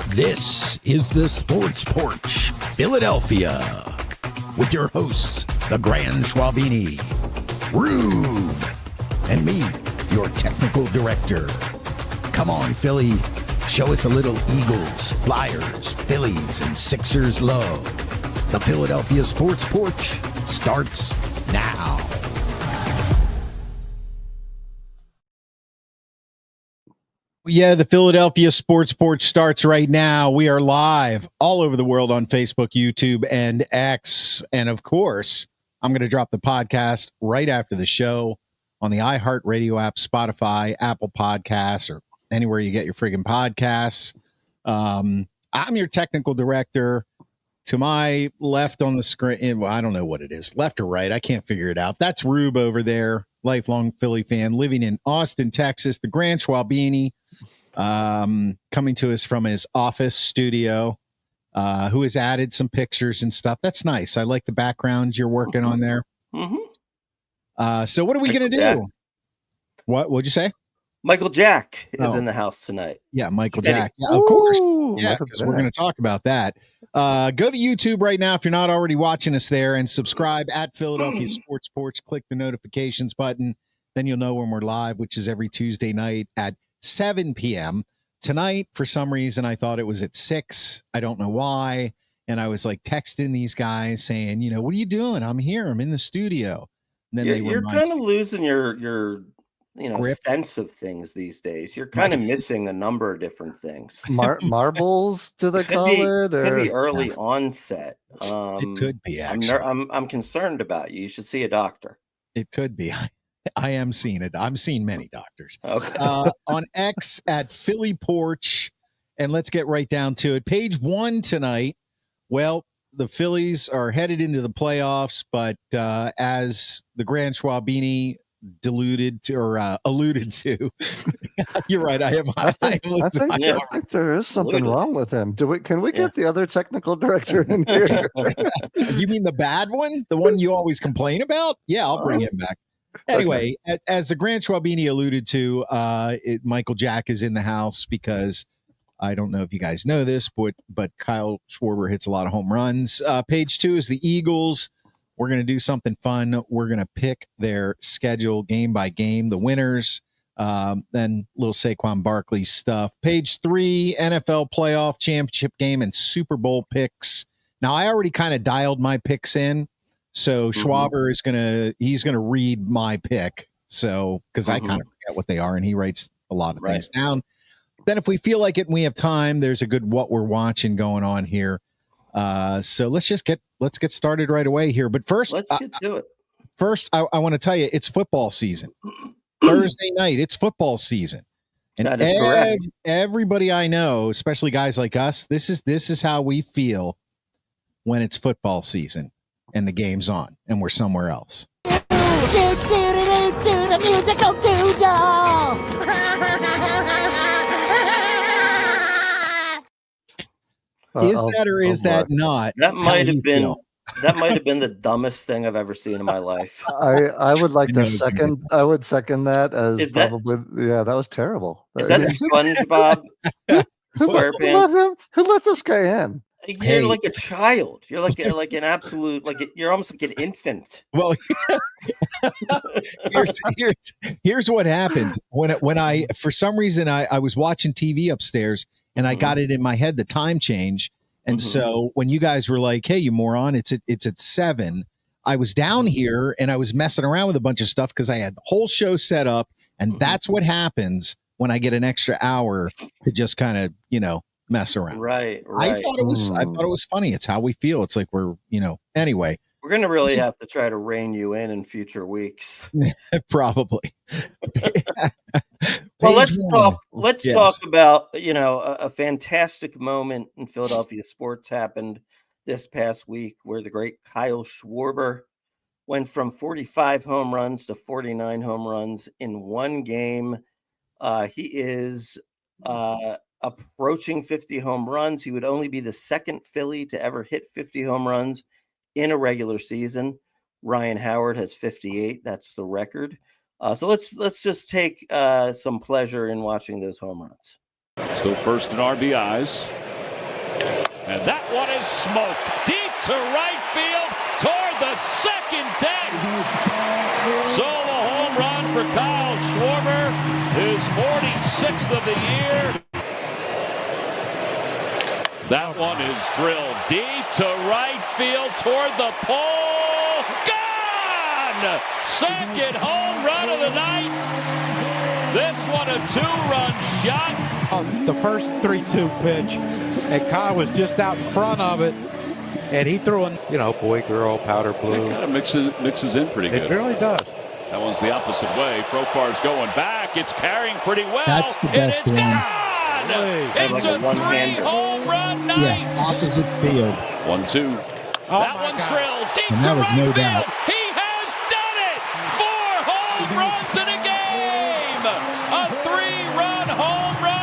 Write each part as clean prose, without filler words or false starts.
This is the Sports Porch, Philadelphia, with your hosts, the Grand Schwabini, Rube, and me, your technical director. Come on, Philly, show us a little Eagles, Flyers, Phillies, and Sixers love. The Philadelphia Sports Porch starts now. Yeah, the Philadelphia Sports Porch starts right now. We are live all over the world on Facebook, YouTube, and X. And of course, I'm going to drop the podcast right after the show on the iHeartRadio app, Spotify, Apple Podcasts, or anywhere you get your friggin' podcasts. I'm your technical director. To my left on the screen, well, I don't know what it is, left or right. I can't figure it out. That's Rube over there, lifelong Philly fan, living in Austin, Texas, the Grand Schwabini, coming to us from his office studio, who has added some pictures and stuff. That's nice. I like the background you're working on there. Mm-hmm. So what are we going to do? Jack. What'd you say? Michael Jack is in the house tonight. Yeah, Michael Jack. Yeah, of course. Yeah, Michael because we're going to talk about that. Go to YouTube right now if you're not already watching us there, and subscribe at Philadelphia Sports Porch. Click the notifications button. Then you'll know when we're live, which is every Tuesday night at 7 p.m. Tonight, for some reason, I thought it was at 6. I don't know why. And I was like texting these guys saying, you know, what are you doing? I'm here. I'm in the studio. And then You're kind of losing your grip. Sense of things these days. You're kind of missing a number of different things. Marbles, do they call it? Could be early onset. It could be, actually. I'm concerned about you. You should see a doctor. It could be. I am seeing it. I'm seeing many doctors. Okay. On X at Philly Porch. And let's get right down to it. Page 1 tonight. Well, the Phillies are headed into the playoffs, but as the Grand Schwabini alluded to, you're right. I think there is something wrong with him. Can we get the other technical director in here? You mean the bad one? The one you always complain about? Yeah, I'll bring him back. Anyway, as the Grand Schwabini alluded to, Michael Jack is in the house because I don't know if you guys know this, but Kyle Schwarber hits a lot of home runs. Page 2 is the Eagles. We're going to do something fun. We're going to pick their schedule game by game, the winners, then little Saquon Barkley stuff. Page 3, NFL playoff championship game and Super Bowl picks. Now, I already kind of dialed my picks in. So Schwaber is he's going to read my pick. So, because I kind of forget what they are, and he writes a lot of things down. Then if we feel like it and we have time, there's a good what we're watching going on here. So let's get started right away here. But first, let's get to it. First, I want to tell you, it's football season. Thursday night, it's football season. And that is correct. Everybody I know, especially guys like us, this is how we feel when it's football season and the game's on and we're somewhere else. The musical doodle. Is that or is that not? That might have been the dumbest thing I've ever seen in my life. I would like to second. I would second that as that was terrible. Is that SpongeBob? Who let this guy in? You're like a child. You're like an absolute, you're almost like an infant. Well, here's what happened when I for some reason I was watching TV upstairs and I got it in my head the time change, and so when you guys were like, "Hey, you moron, it's at 7," I was down here and I was messing around with a bunch of stuff because I had the whole show set up, and that's what happens when I get an extra hour to just kind of mess around. Right. I thought it was funny. It's how we feel. It's like we're, anyway. We're going to really have to try to rein you in future weeks. Probably. Well, let's talk about, a fantastic moment in Philadelphia sports happened this past week where the great Kyle Schwarber went from 45 home runs to 49 home runs in one game. He is approaching 50 home runs. He would only be the second Philly to ever hit 50 home runs in a regular season. Ryan Howard has 58. That's the record. So let's just take some pleasure in watching those home runs. Still first in RBIs. And that one is smoked deep to right field toward the second deck. Solo home run for Kyle Schwarber, his 46th of the year. That one is drilled deep to right field toward the pole. Gone! Second home run of the night. This one a 2-run shot. The first 3-2 pitch, and Kyle was just out in front of it, and he threw in, boy, girl, powder blue. It kind of mixes in pretty good. It really does. That one's the opposite way. Profar's going back. It's carrying pretty well. That's the best one. It's a 3-home run night. Yeah, opposite field. 1-2. That one's drilled deep And that to was right no field. doubt. He has done it. 4 home runs in a game. A 3-run home run.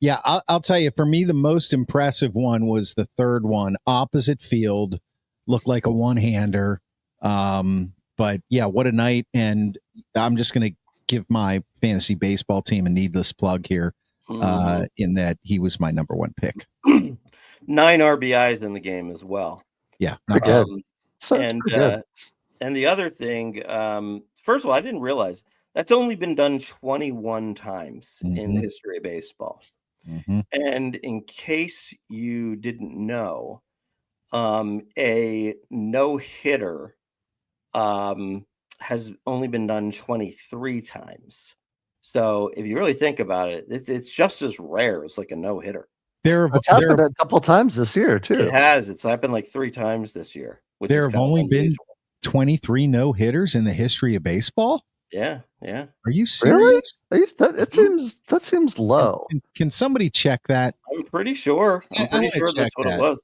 Yeah, I'll tell you, for me, the most impressive one was the third one, opposite field, looked like a one-hander. But yeah, what a night. And I'm just going to give my fantasy baseball team a needless plug here, in that he was my number 1 pick. 9 RBIs in the game as well. Yeah. And the other thing, first of all, I didn't realize that's only been done 21 times in the history of baseball. And in case you didn't know, a no-hitter has only been done 23 times. So if you really think about it, it's just as rare as like a no-hitter. It's happened a couple times this year too. It has. It's happened like 3 times this year. There have only been 23 no-hitters in the history of baseball? Yeah. Are you serious? Really? That seems low. Can somebody check that? I'm pretty sure. I'm pretty sure that's what it was.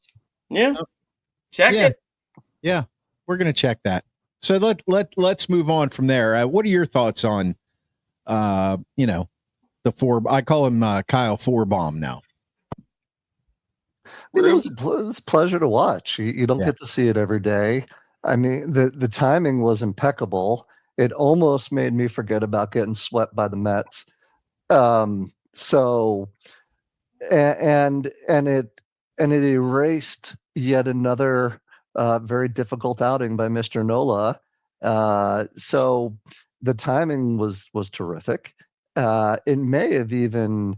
Yeah. Check it. Yeah. We're going to check that. So let's move on from there. What are your thoughts on, the 4? I call him Kyle Schwarbombs now. It was a pleasure to watch. You don't get to see it every day. I mean, the timing was impeccable. It almost made me forget about getting swept by the Mets. And it erased yet another very difficult outing by Mr. Nola. So the timing was terrific. It may have even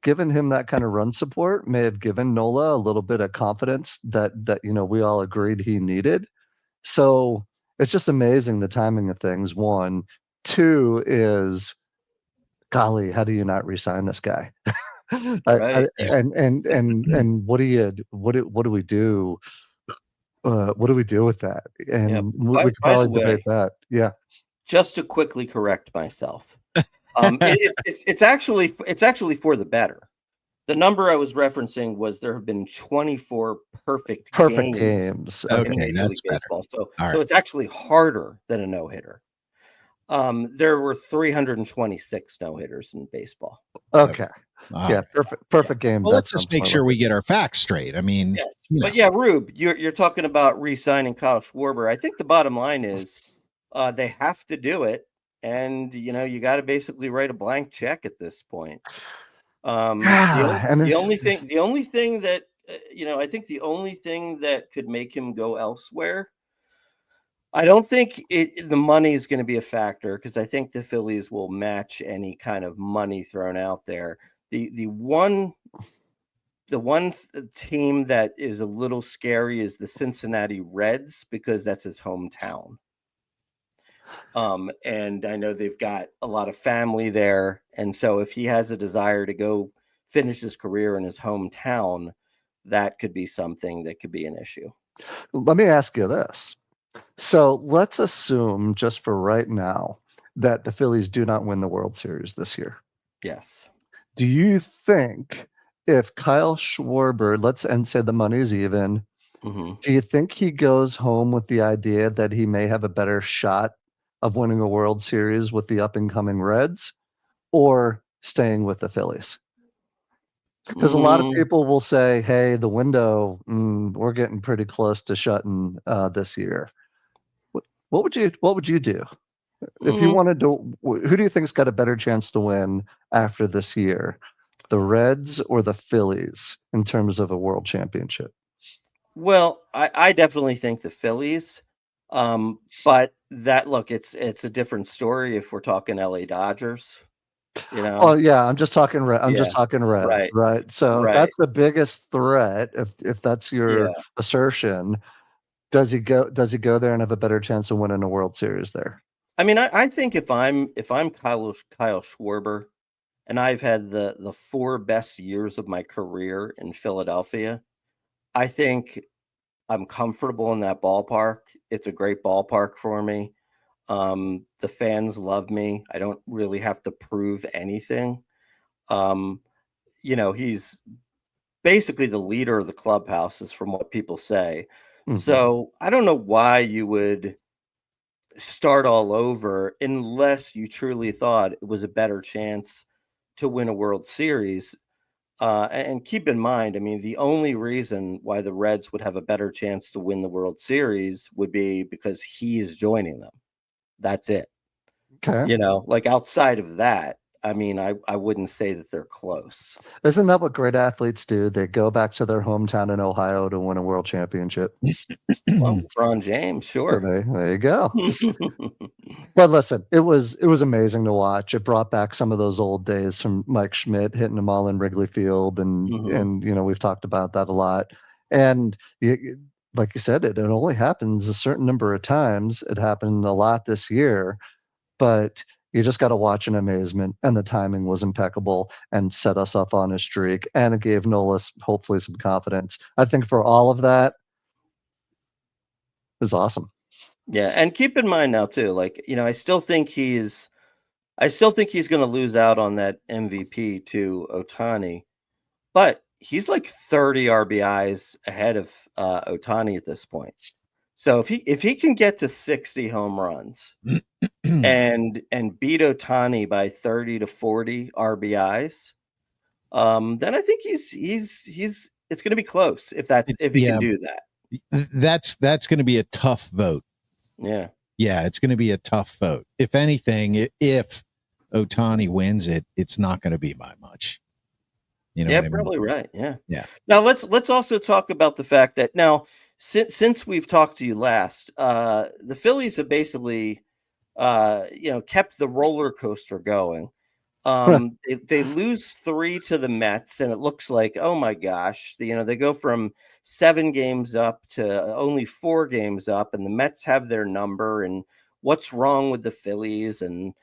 given him that kind of run support, may have given Nola a little bit of confidence that we all agreed he needed. So it's just amazing the timing of things. 1, 2 is, golly, how do you not re-sign this guy? Right. And what do we do? What do we do with that? And we could probably debate that. Yeah. Just to quickly correct myself, it's actually for the better. The number I was referencing was there have been 24 perfect games. Okay, that's baseball. So it's actually harder than a no-hitter. There were 326 no-hitters in baseball. Okay. Yeah, perfect game. Well, let's just make sure we get our facts straight. I mean, yes. But yeah, Rube, you're talking about re-signing Kyle Schwarber. I think the bottom line is they have to do it, and you got to basically write a blank check at this point. The only thing that I think the only thing that could make him go elsewhere, I don't think the money is going to be a factor, because I think the Phillies will match any kind of money thrown out there. The one team that is a little scary is the Cincinnati Reds, because that's his hometown. And I know they've got a lot of family there. And so if he has a desire to go finish his career in his hometown, that could be something that could be an issue. Let me ask you this. So let's assume, just for right now, that the Phillies do not win the World Series this year. Yes. Do you think if Kyle Schwarber, let's say the money's even, do you think he goes home with the idea that he may have a better shot of winning a World Series with the up-and-coming Reds, or staying with the Phillies? Because a lot of people will say, hey, the window, we're getting pretty close to shutting this year. What would you do? If you wanted to, who do you think's got a better chance to win after this year? the Reds or the Phillies in terms of a world championship? Well, I definitely think the Phillies. But it's a different story if we're talking LA Dodgers, you Oh know? yeah, I'm just talking I'm just Yeah. talking Reds, Right. right? So if Right. that's the biggest threat, if that's your Yeah. assertion, does he go there and have a better chance of winning a World Series there? I mean, I think if I'm Kyle Schwarber and I've had the 4 best years of my career in Philadelphia, I think I'm comfortable in that ballpark. It's a great ballpark for me. The fans love me. I don't really have to prove anything. Um, he's basically the leader of the clubhouse is from what people say. Mhm. So I don't know why you would start all over unless you truly thought it was a better chance to win a World Series. And keep in mind, I mean, the only reason why the Reds would have a better chance to win the World Series would be because he is joining them. That's it. Okay. Like outside of that, I mean, I wouldn't say that they're close. Isn't that what great athletes do? They go back to their hometown in Ohio to win a world championship. Well, LeBron James, So sure. there you go. But listen, it was amazing to watch. It brought back some of those old days from Mike Schmidt hitting them all in Wrigley Field, and Mhm. we've talked about that a lot. And like you said, it only happens a certain number of times. It happened a lot this year, but you just got to watch in amazement. And the timing was impeccable and set us up on a streak, and it gave Nola hopefully some confidence. I think for all of that, it was awesome. Yeah, and keep in mind now too, I still think he's going to lose out on that MVP to Otani, but he's like 30 RBIs ahead of Otani at this point. So if he can get to 60 home runs and beat Otani by 30 to 40 RBIs, then I think he's it's going to be close if he can Yeah, do that. that's going to be a tough vote. Yeah. Yeah, it's going to be a tough vote. If anything, if Otani wins it, it's not going to be by much. You know Yeah, what I mean? probably right. Yeah. Yeah. Now let's also talk about the fact that now since we've talked to you last, the Phillies have basically kept the roller coaster going. They lose 3 to the Mets, and it looks like, oh my gosh, they go from 7 games up to only 4 games up, and the Mets have their number, and what's wrong with the Phillies and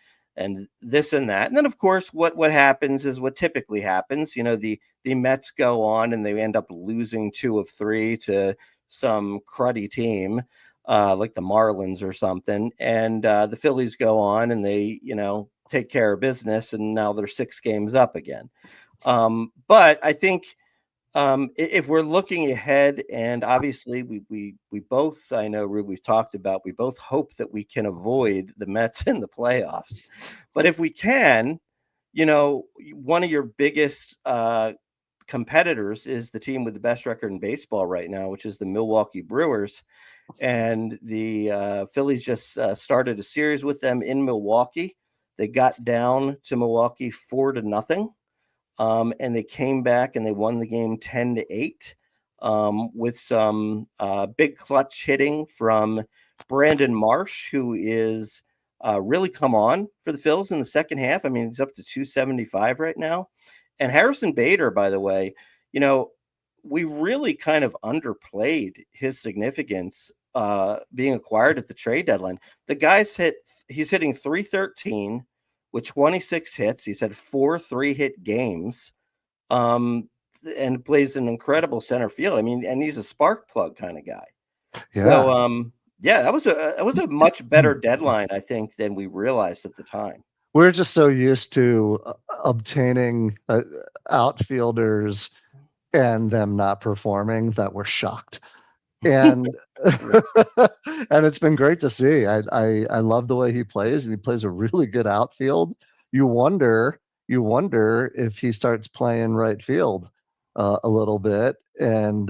this and that. And then of course what happens is what typically happens. The Mets go on and they end up losing 2 of 3 to some cruddy team. Like the Marlins or something, and the Phillies go on and they, take care of business, and now they're 6 games up again. But I think if we're looking ahead, and obviously we both, I know, Rube, we've talked about, we both hope that we can avoid the Mets in the playoffs. But if we can, one of your biggest competitors is the team with the best record in baseball right now, which is the Milwaukee Brewers. And the Phillies just started a series with them in Milwaukee. They got down to Milwaukee 4-0, and they came back and they won the game 10-8 with some big clutch hitting from Brandon Marsh, who is really come on for the Phils in the second half. I mean, he's up to 275 right now. And Harrison Bader, by the way, we really kind of underplayed his significance being acquired at the trade deadline. The guy's he's hitting 313 with 26 hits. He's had 4 3-hit games, and plays an incredible center field. I mean, and he's a spark plug kind of guy. Yeah. So, yeah, that was a much better deadline, I think, than we realized at the time. We're just so used to obtaining outfielders and them not performing that we're shocked. And and it's been great to see. I love the way he plays, and he plays a really good outfield. You wonder if he starts playing right field a little bit, and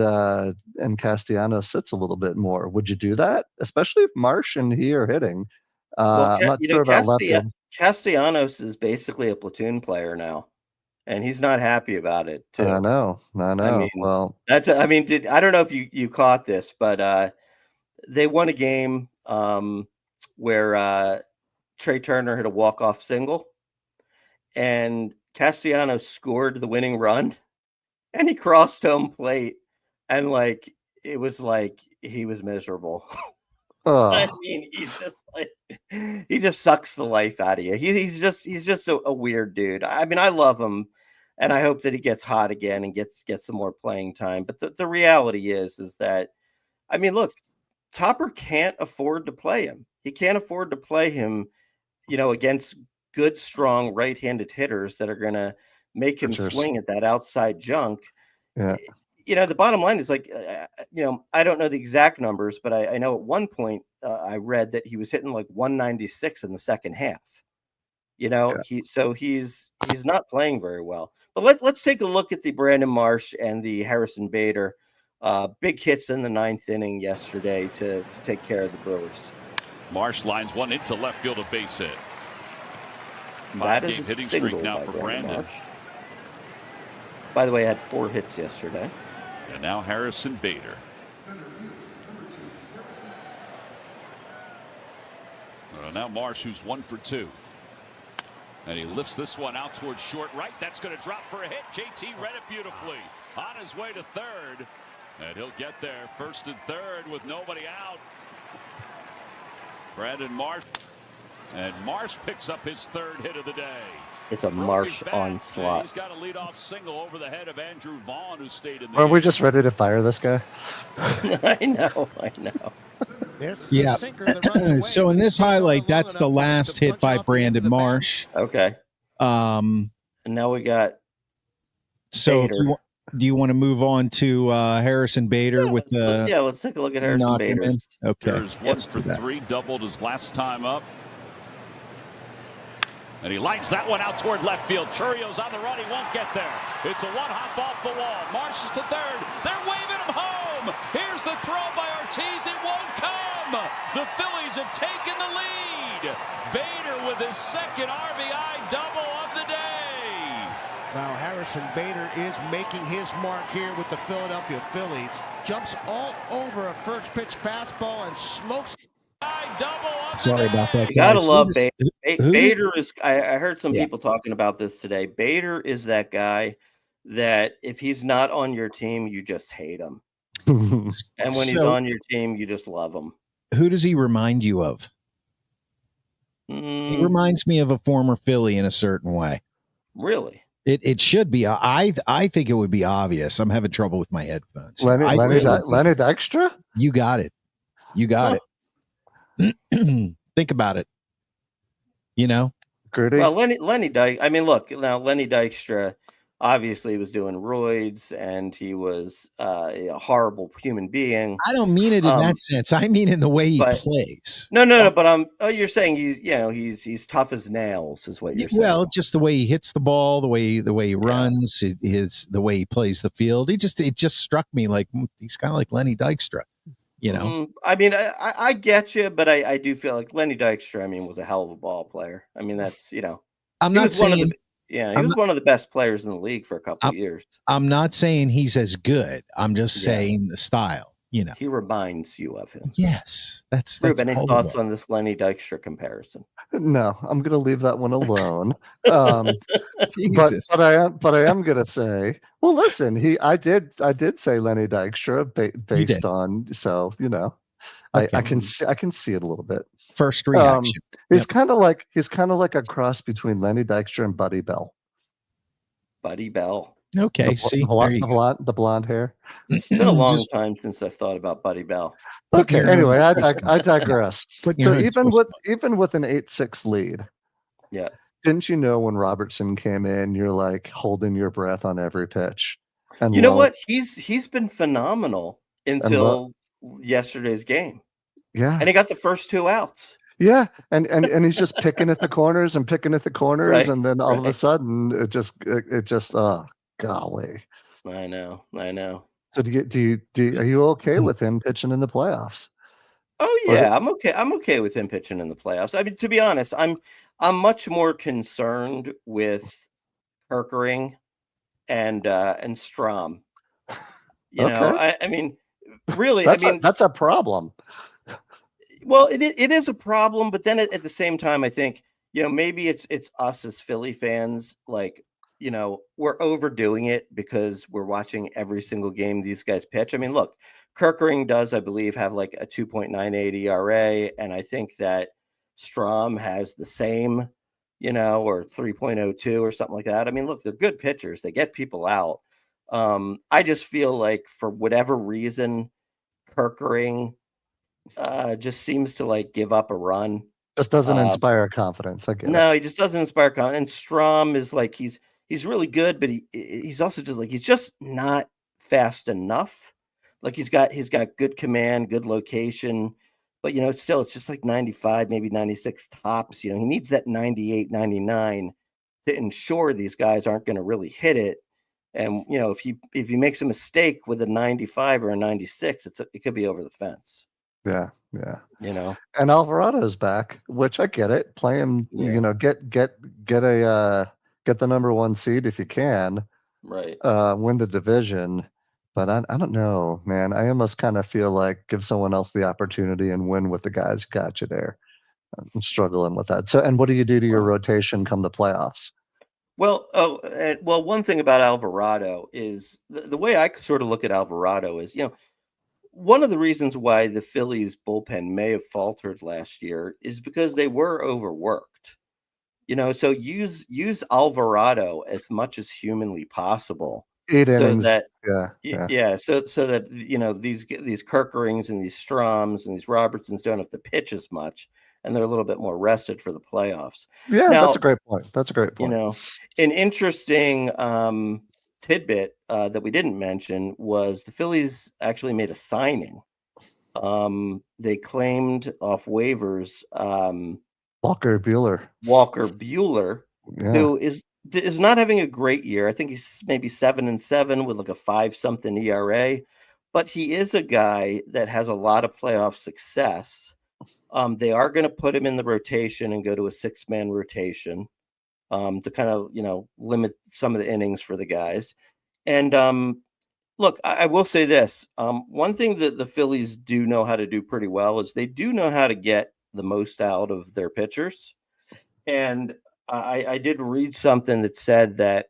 Castellanos sits a little bit more. Would you do that, especially if Marsh and he are hitting? Well, I'm not sure about left field. Castellanos is basically a platoon player now. and he's not happy about it too. I know. I mean, Well, I don't know if you caught this, but they won a game where Trey Turner hit a walk-off single, and Castellanos scored the winning run, and he crossed home plate, and it was like he was miserable. I mean, he just sucks the life out of you. He's just a weird dude. I mean, I love him, and I hope that he gets hot again and gets some more playing time. But the reality is that, I mean, look, Topper can't afford to play him. He can't afford to play him, against good, strong right-handed hitters that are going to make him swing at that outside junk. Yeah. The bottom line is I don't know the exact numbers, but I know at one point I read that he was hitting 196 in the second half. He's not playing very well. But let's take a look at the Brandon Marsh and the Harrison Bader big hits in the ninth inning yesterday to take care of the Brewers. Marsh lines one into left field, a base hit. That is Five-game a hitting single streak now by for Brandon Brandon. Marsh. By the way, I had 4 hits yesterday. And now Harrison Bader. Now Marsh, who's 1 for 2. And he lifts this one out towards short right. That's going to drop for a hit. JT read it beautifully. On his way to third. And he'll get there first and third with nobody out. Brandon Marsh. And Marsh picks up his 3rd hit of the day. It's a Marsh onslaught. He's got a leadoff single over the head of Andrew Vaughn, who stayed in the Are we just ready to fire this guy? I know. Yeah. So in this highlight, that's the last hit by Brandon Marsh. Okay. And now we got. So Bader. do you want to move on to Harrison Bader with the? Yeah, let's take a look at Harrison Bader. Okay. There's 1 for 3, doubled his last time up. And he lights that one out toward left field. Churrio's on the run. He won't get there. It's a one-hop off the wall. Marsh is to third. They're waving him home. Here's the throw by Ortiz. It won't come. The Phillies have taken the lead. Bader with his 2nd RBI double of the day. Now Harrison Bader is making his mark here with the Philadelphia Phillies. Jumps all over a first pitch fastball and smokes. Sorry about that, guys. You gotta love Bader. Who? Bader is. I heard some people talking about this today. Bader is that guy that if he's not on your team, you just hate him, and when he's on your team, you just love him. Who does he remind you of? He reminds me of a former Philly in a certain way. Really? It should be. I think it would be obvious. I'm having trouble with my headphones. Lenny Dykstra? You got it. It. Think about it. Gritty. Well, Lenny Dyke. I mean, look now. Lenny Dykstra obviously was doing roids, and he was a horrible human being. I don't mean it in that sense. I mean in the way he plays. No. But you're saying he's tough as nails, is what you're saying. Well, just the way he hits the ball, the way he runs, the way he plays the field. It just struck me like he's kind of like Lenny Dykstra. I mean, I get you, but I do feel like Lenny Dykstra, was a hell of a ball player. I mean, that's, I'm not saying, he was one of the best players in the league for a couple of years. I'm not saying he's as good. I'm just saying the style, He reminds you of him. Yes. That's Ruben, any thoughts on this Lenny Dykstra comparison? No, I'm going to leave that one alone. Jesus. But I am going to say, well, listen, I did say Lenny Dykstra based on, so, Okay. I can see it a little bit. First reaction. He's kind of like a cross between Lenny Dykstra and Buddy Bell. Buddy Bell. Okay, the blonde hair. It's been a long time since I've thought about Buddy Bell. Okay, anyway, I digress. So even with an 8-6 lead, yeah, didn't you know when Robertson came in, you're like holding your breath on every pitch? And you know what? He's been phenomenal until yesterday's game. Yeah, and he got the first 2 outs. Yeah, and he's just picking at the corners, right, and then all of a sudden it just oh golly. I know. So are you okay with him pitching in the playoffs? Oh yeah, I'm okay. I'm okay with him pitching in the playoffs. I mean, to be honest, I'm much more concerned with Kerkering and Strom. Okay. I mean, really, that's a problem. Well, it is a problem, but then at the same time, I think, maybe it's us as Philly fans, like, we're overdoing it because we're watching every single game these guys pitch. I mean, look, Kerkering does, I believe, have like a 2.98 ERA, and I think that Strom has the same, or 3.02 or something like that. I mean, look, they're good pitchers. They get people out. I just feel like for whatever reason, Kerkering just seems to like give up a run. Just doesn't inspire confidence. I get No, it. he just doesn't inspire confidence. And Strom is like he's really good, but he's also just like he's just not fast enough. Like he's got good command, good location, but still it's just like 95, maybe 96 tops. He needs that 98, 99 to ensure these guys aren't going to really hit it. And if he makes a mistake with a 95 or a 96, it could be over the fence. Yeah. And Alvarado's back, which I get it. Play him, get the number 1 seed if you can. Right. Win the division. But I don't know, man. I almost kind of feel like give someone else the opportunity and win with the guys who got you there. I'm struggling with that. So, and what do you do to your rotation come the playoffs? Well, one thing about Alvarado is the way I sort of look at Alvarado is, one of the reasons why the Phillies bullpen may have faltered last year is because they were overworked. So use Alvarado as much as humanly possible. 8 so innings. That yeah. So that these Kerkerings and these Stroms and these Robertsons don't have to pitch as much, and they're a little bit more rested for the playoffs. Yeah, now, that's a great point. An interesting tidbit that we didn't mention was the Phillies actually made a signing. They claimed off waivers Walker Buehler, who is not having a great year. I think he's maybe 7-7 with like a 5-something ERA, but he is a guy that has a lot of playoff success. They are going to put him in the rotation and go to a 6-man rotation to kind of, limit some of the innings for the guys. And look, I will say this. One thing that the Phillies do know how to do pretty well is they do know how to get the most out of their pitchers. And I did read something that said that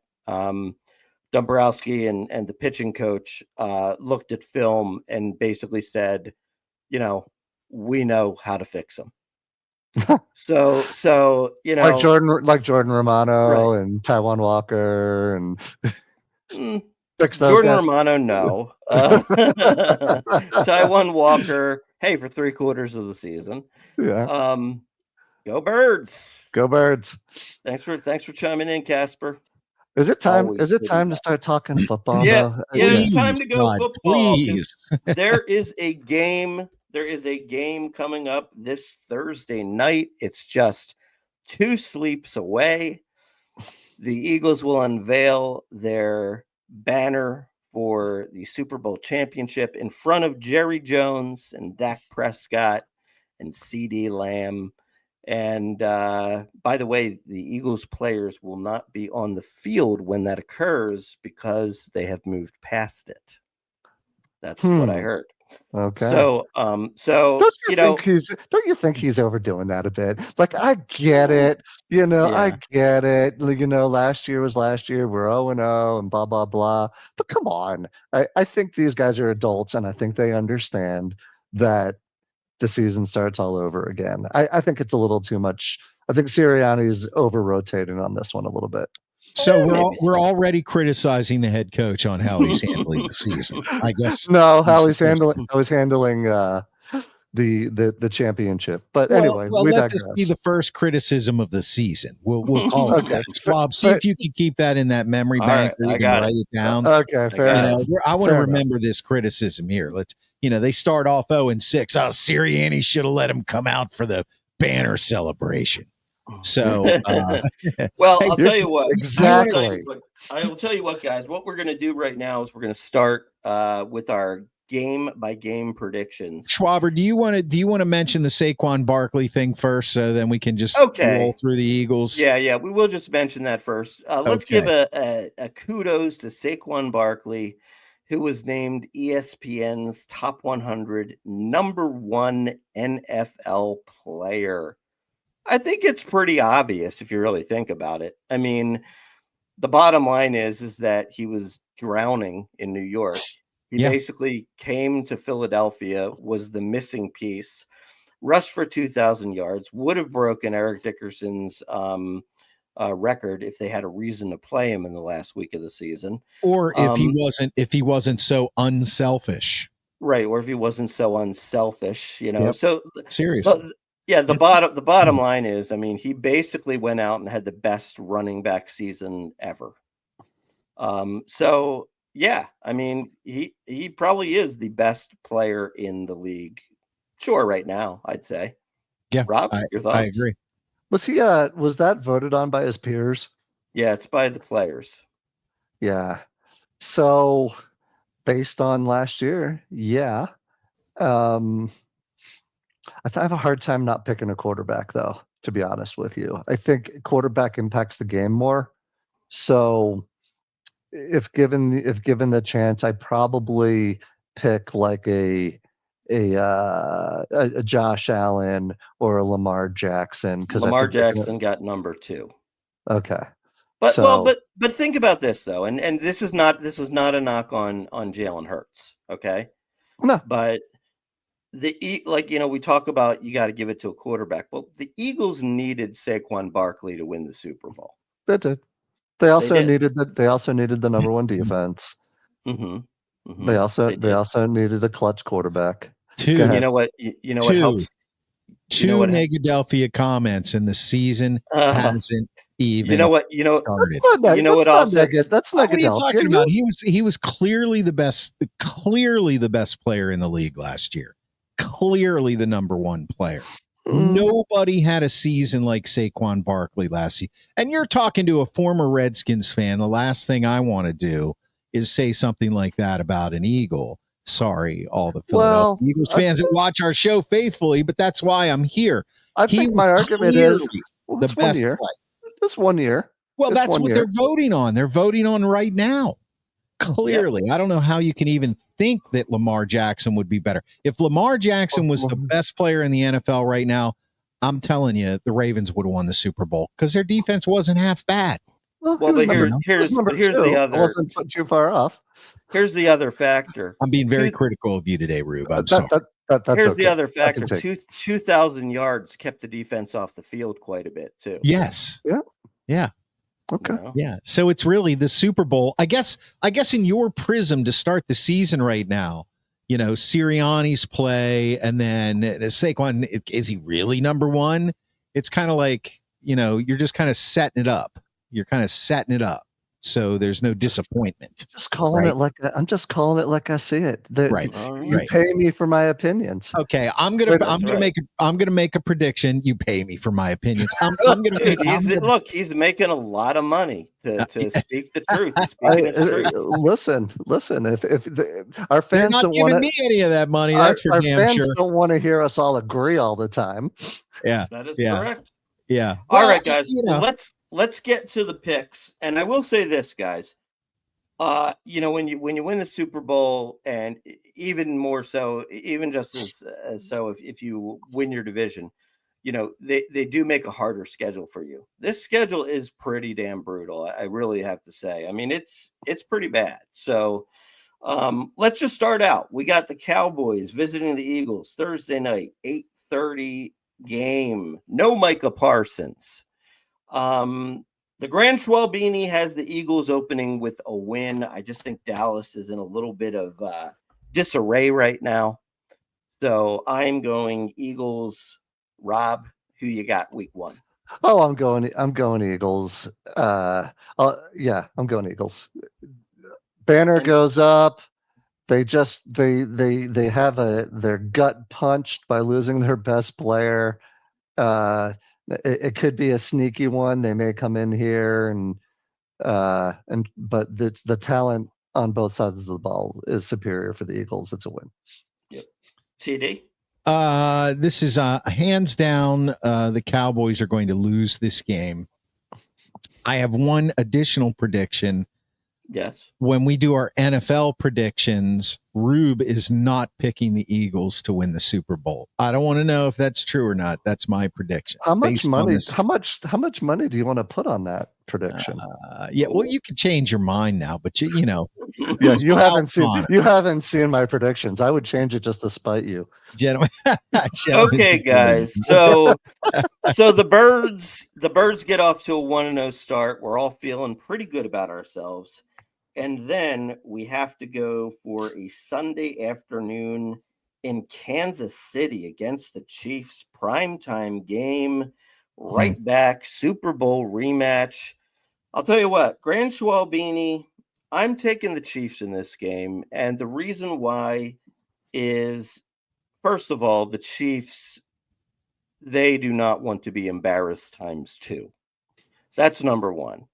Dombrowski and the pitching coach looked at film and basically said, we know how to fix them. so like Jordan Romano, right. and Taijuan Walker and fix those Jordan guys. Romano, no. Taijuan Walker, hey, for 3/4 of the season. Yeah. Go Birds. Go Birds. Thanks for chiming in, Casper. Is it time? Always Is it time to start talking football? Yeah, though? it's time to go football. Please. There is a game. There is a game coming up this Thursday night. It's just 2 sleeps away. The Eagles will unveil their banner for the Super Bowl championship in front of Jerry Jones and Dak Prescott and CeeDee Lamb. And by the way, the Eagles players will not be on the field when that occurs because they have moved past it. That's what I heard. Okay. So don't you think he's overdoing that a bit? Like, I get it, I get it. Last year was last year. We're 0-0 and blah blah blah. But come on, I think these guys are adults, and I think they understand that the season starts all over again. I think it's a little too much. I think Sirianni's over rotating on this one a little bit. So we're already criticizing the head coach on how he's handling the season. I guess no, how he's handling the championship. But anyway, we let digress. this be the first criticism of the season. We'll call it that. Schwab, see if you can keep that in that memory bank, or you can write it down. Okay, fair enough. I want to remember this criticism here. Let's, they start off 0-6. Oh, Sirianni should have let him come out for the banner celebration. So, well, I'll tell you what. Exactly. I will tell you what, guys. What we're going to do right now is we're going to start with our game by game predictions. Schwaber, do you want to mention the Saquon Barkley thing first, so then we can just roll through the Eagles? Yeah, we will just mention that first. Let's give a kudos to Saquon Barkley, who was named ESPN's top 100 number 1 NFL player. I think it's pretty obvious if you really think about it. I mean, the bottom line is that he was drowning in New York. He basically came to Philadelphia, was the missing piece, rushed for 2,000 yards, would have broken Eric Dickerson's record if they had a reason to play him in the last week of the season, or if he wasn't so unselfish, right? Or if he wasn't so unselfish, Yep. So seriously, the bottom line is, I mean, he basically went out and had the best running back season ever. So yeah, I mean, he probably is the best player in the league. Sure, right now, I'd say. Yeah, Rob, your thoughts? I agree. Was he? Was that voted on by his peers? Yeah, it's by the players. Yeah. So, based on last year, yeah. I have a hard time not picking a quarterback, though. To be honest with you, I think quarterback impacts the game more. So, if given the chance, I'd probably pick like a Josh Allen or a Lamar Jackson, because Lamar Jackson got number 2. Okay, but but think about this though, and this is not a knock on Jalen Hurts, okay? No, but we talk about you got to give it to a quarterback. Well, the Eagles needed Saquon Barkley to win the Super Bowl. They did. They also needed the number 1 defense. Mm-hmm. Mm-hmm. They also needed a clutch quarterback. Two. You know what helps? Two Negadelphia comments, and the season hasn't even. Started. That's what are you talking about? He was clearly the best player in the league last year. Clearly the number 1 player. Nobody had a season like Saquon Barkley last season. And you're talking to a former Redskins fan. The last thing I want to do is say something like that about an Eagle. Sorry, all the Philadelphia Eagles fans that watch our show faithfully, but that's why I'm here. I think my argument is the best player. Just 1 year. Well, that's what they're voting on. They're voting on right now. Clearly. Yeah. I don't know how you can even think that Lamar Jackson would be better. If Lamar Jackson was the best player in the NFL right now, I'm telling you, the Ravens would have won the Super Bowl because their defense wasn't half bad. Well, but here's the other. I wasn't too far off. Here's the other factor. I'm being very critical of you today, Rube. I'm sorry. That's here's okay. the other factor. 2,000 yards kept the defense off the field quite a bit too. Yes. Yeah. Okay. Yeah. So it's really the Super Bowl. I guess in your prism to start the season right now, Sirianni's play, and then Saquon, is he really number 1? It's kind of like, you're just kind of setting it up. So there's no disappointment. Just calling it like I'm just calling it like I see it. Right. You pay me for my opinions. Okay, I'm gonna make a prediction. You pay me for my opinions. Look, he's making a lot of money to speak the truth. Listen. If our fans not don't giving want me any of that money, that's for damn fans sure. Don't want to hear us all agree all the time. Yeah, that is correct. Yeah. All right, guys. Let's get to the picks. And I will say this, guys. When you win the Super Bowl, and even more so, even just as so, if you win your division, they do make a harder schedule for you. This schedule is pretty damn brutal. I really have to say. I mean, it's pretty bad. So let's just start out. We got the Cowboys visiting the Eagles Thursday night, 8:30 game. No Micah Parsons. The Grand Schwalbini has the Eagles opening with a win. I just think Dallas is in a little bit of disarray right now. So I'm going Eagles. Rob, who you got week 1? Oh, I'm going Eagles. I'm going Eagles. Banner goes up. They have their gut punched by losing their best player. It could be a sneaky one. They may come in here but the talent on both sides of the ball is superior for the Eagles. It's a win. Yep. TD? This is hands down. The Cowboys are going to lose this game. I have one additional prediction. Yes. When we do our NFL predictions, Rube is not picking the Eagles to win the Super Bowl. I don't want to know if that's true or not. That's my prediction. How much money? How much money do you want to put on that prediction? Yeah, well, you could change your mind now, but you know. Yeah, you haven't seen my predictions. I would change it just to spite you, gentlemen. Okay, guys. So the birds get off to a 1-0 start. We're all feeling pretty good about ourselves. And then we have to go for a Sunday afternoon in Kansas City against the Chiefs. Primetime game, right back, Super Bowl rematch. I'll tell you what, Grand Schwalbini, I'm taking the Chiefs in this game. And the reason why is, first of all, the Chiefs, they do not want to be embarrassed times 2. That's number one.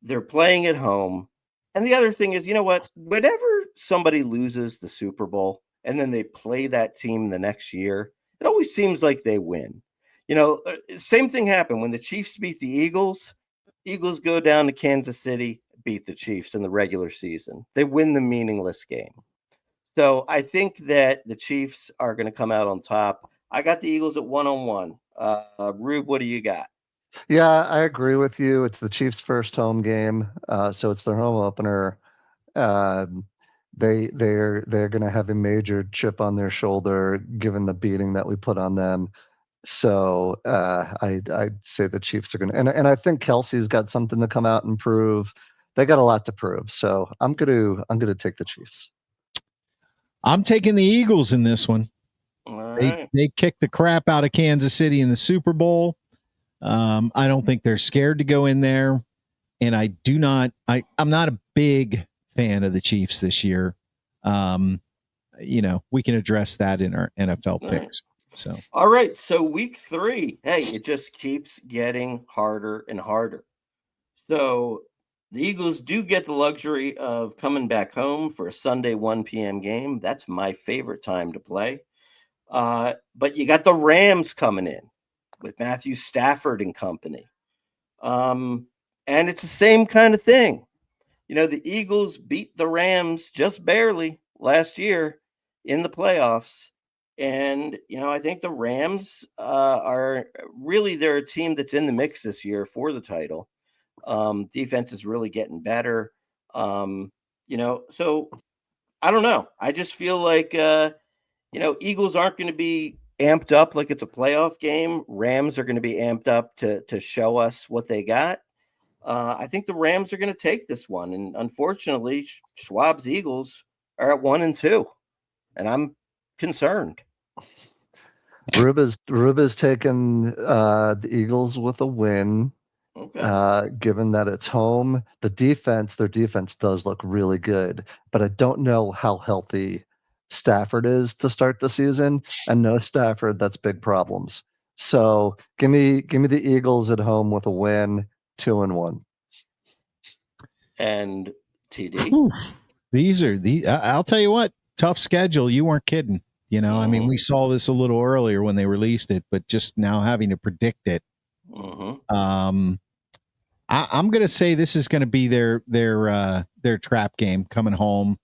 They're playing at home. And the other thing is, you know what? Whenever somebody loses the Super Bowl and then they play that team the next year, it always seems like they win. You know, same thing happened when the Chiefs beat the Eagles. Eagles go down to Kansas City, beat the Chiefs in the regular season. They win the meaningless game. So I think that the Chiefs are going to come out on top. I got the Eagles at 1-1. Rube, what do you got? Yeah, I agree with you. It's the Chiefs' first home game, so it's their home opener. They're going to have a major chip on their shoulder given the beating that we put on them. So I'd say the Chiefs are going to, and I think Kelsey's got something to come out and prove. They got a lot to prove. So I'm gonna take the Chiefs. I'm taking the Eagles in this one. All right. They kicked the crap out of Kansas City in the Super Bowl. I don't think they're scared to go in there. And I'm not a big fan of the Chiefs this year. You know, we can address that in our NFL picks. So, all right. So week 3, hey, it just keeps getting harder and harder. So the Eagles do get the luxury of coming back home for a Sunday 1 p.m. game. That's my favorite time to play. But you got the Rams coming in with Matthew Stafford and company. And it's the same kind of thing. You know, the Eagles beat the Rams just barely last year in the playoffs. And, you know, I think the Rams they're a team that's in the mix this year for the title. Defense is really getting better. You know, so I don't know. I just feel like, you know, Eagles aren't going to be amped up like it's a playoff game. Rams are going to be amped up to show us what they got. I think the Rams are going to take this one. And unfortunately, Schwab's Eagles are at 1-2. And I'm concerned. Rube is taking the Eagles with a win. Okay. Given that it's home, their defense does look really good, but I don't know how healthy Stafford is to start the season. And no Stafford, that's big problems. So give me the Eagles at home with a win, 2-1. And TD. I'll tell you what, tough schedule. You weren't kidding. You know, I mean, we saw this a little earlier when they released it, but just now having to predict it. I'm going to say this is going to be their trap game coming home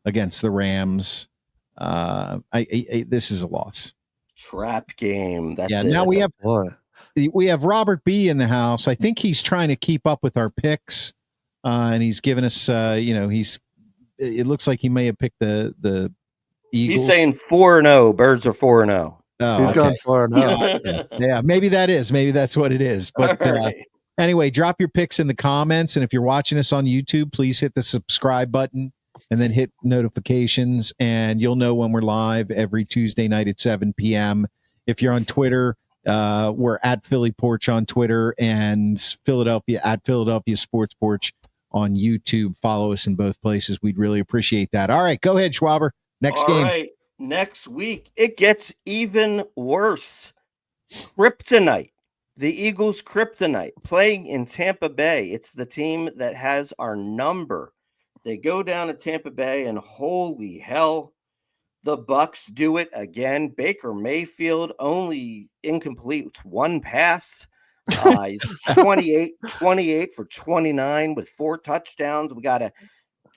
against the Rams. This is a loss. Trap game. That's it. Now we have Robert B in the house. I think he's trying to keep up with our picks, and he's given us. It looks like he may have picked the Eagles. He's saying 4-0. Birds are 4-0. Oh, he's going 4-0. Yeah, maybe that's what it is. But anyway, drop your picks in the comments, and if you're watching us on YouTube, please hit the subscribe button and then hit notifications, and you'll know when we're live every Tuesday night at 7 p.m. If you're on Twitter, we're at Philly Porch on Twitter and Philadelphia at Philadelphia Sports Porch on YouTube. Follow us in both places. We'd really appreciate that. All right, go ahead, Schwaber. Next game. All right, next week, it gets even worse. Kryptonite. The Eagles Kryptonite playing in Tampa Bay. It's the team that has our number. They go down to Tampa Bay, and holy hell, the Bucks do it again. Baker Mayfield only incomplete with one pass. He's 28 for 29 with 4 touchdowns. We got a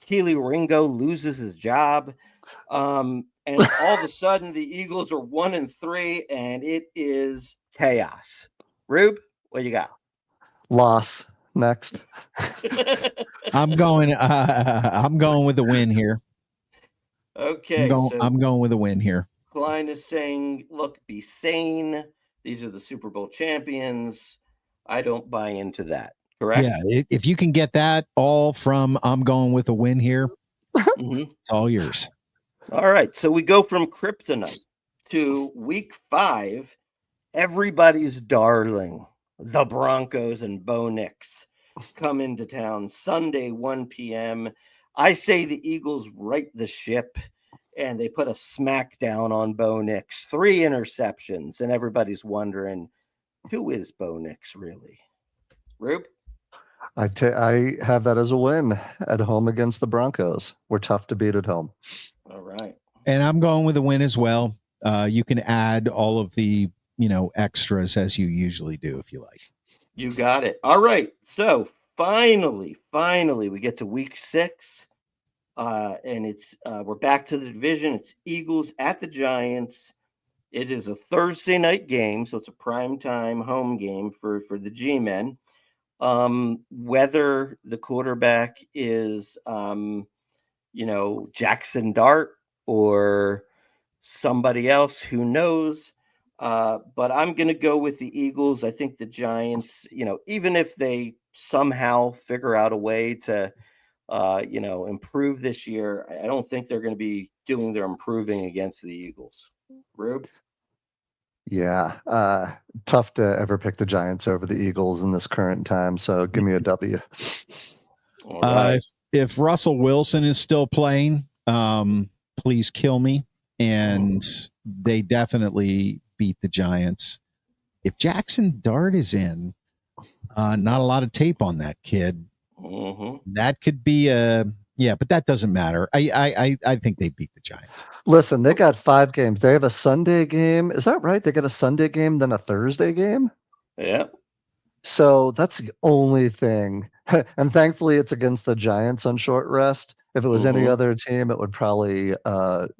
Keely Ringo loses his job. And all of a sudden the Eagles are 1-3 and it is chaos. Rube, what you got? Loss. Next. I'm going with the win here. Okay. I'm going with a win here. Klein is saying, look, be sane. These are the Super Bowl champions. I don't buy into that. Correct? Yeah. If you can get that all from I'm going with a win here, it's all yours. All right. So we go from kryptonite to week 5. Everybody's darling, the Broncos and Bo Nix, come into town Sunday, 1 p.m. I say the Eagles right the ship, and they put a smackdown on Bo Nix. 3 interceptions, and everybody's wondering, who is Bo Nix really? Rube? I have that as a win at home against the Broncos. We're tough to beat at home. All right. And I'm going with a win as well. You can add all of the, extras as you usually do if you like. You got it. All right. So finally, we get to week 6. And it's we're back to the division. It's Eagles at the Giants. It is a Thursday night game, so it's a primetime home game for the G-men. Whether the quarterback is Jackson Dart or somebody else, who knows? But I'm going to go with the Eagles. I think the Giants, even if they somehow figure out a way to improve this year, I don't think they're going to be doing their improving against the Eagles. Rube? Yeah. Tough to ever pick the Giants over the Eagles in this current time. So give me a W. All right. If Russell Wilson is still playing, please kill me. And they definitely beat the Giants. If Jackson Dart is in, not a lot of tape on that kid. That could be but that doesn't matter. I think they beat the Giants. Listen, they got 5 games. They have a Sunday game. Is that right? They got a Sunday game, then a Thursday game? Yeah. So that's the only thing. And thankfully it's against the Giants on short rest. If it was any other team, it would probably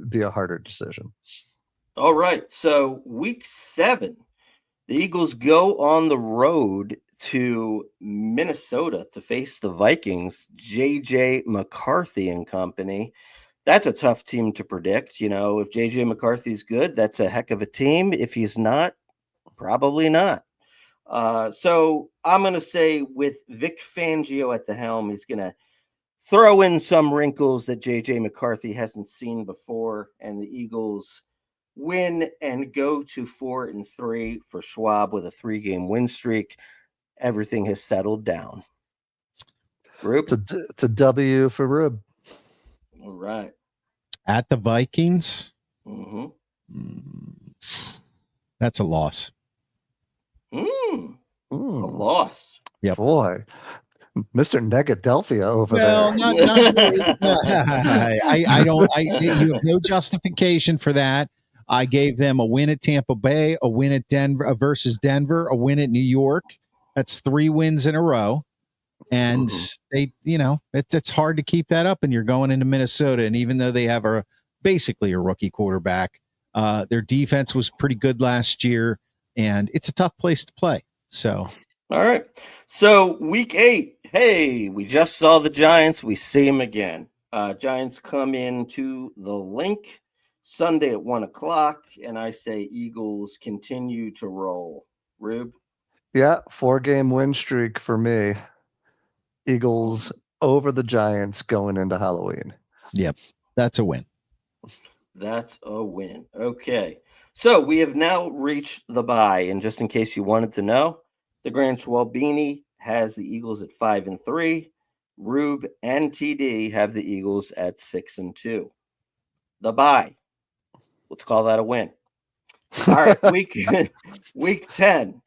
be a harder decision. All right. So week 7, the Eagles go on the road to Minnesota to face the Vikings, J.J. McCarthy and company. That's a tough team to predict. If J.J. McCarthy's good, that's a heck of a team. If he's not, probably not. So I'm going to say with Vic Fangio at the helm, he's going to throw in some wrinkles that J.J. McCarthy hasn't seen before, and the Eagles win and go to 4-3 for Schwab with a 3-game win streak. Everything has settled down. Rube? It's a W for Rube. All right. At the Vikings? That's a loss. A loss. Yeah. Boy. Mr. Negadelphia over there. Not you have no justification for that. I gave them a win at Tampa Bay, a win at Denver versus Denver, a win at New York. That's 3 wins in a row. And they, it's hard to keep that up. And you're going into Minnesota. And even though they have basically a rookie quarterback, their defense was pretty good last year. And it's a tough place to play. So. All right. So week 8, hey, we just saw the Giants. We see them again. Giants come into the Link Sunday at 1:00. And I say Eagles continue to roll. Rube? Yeah, 4-game win streak for me. Eagles over the Giants going into Halloween. Yep, that's a win. That's a win. Okay. So we have now reached the bye. And just in case you wanted to know, the Grand Schwalbini has the Eagles at 5-3. Rube and TD have the Eagles at 6-2. The bye. Let's call that a win. All right, week 10.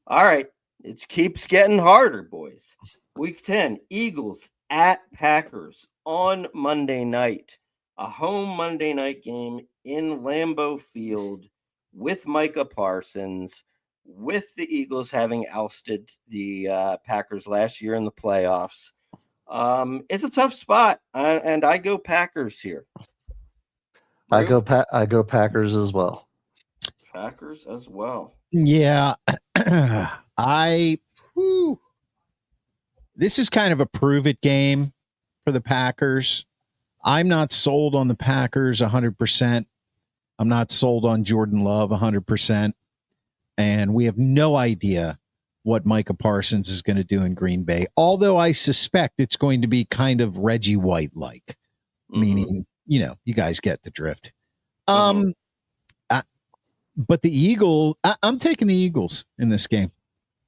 All right, it keeps getting harder, boys. Week 10, Eagles at Packers on Monday night. A home Monday night game in Lambeau Field with Micah Parsons, with the Eagles having ousted the Packers last year in the playoffs. It's a tough spot, and I go Packers here. I go Packers as well. Packers as well. Yeah. This is kind of a prove it game for the Packers. I'm not sold on the Packers 100%. I'm not sold on Jordan Love 100%. And we have no idea what Micah Parsons is going to do in Green Bay, although I suspect it's going to be kind of Reggie White-like, meaning, you guys get the drift. But the Eagles, I'm taking the Eagles in this game.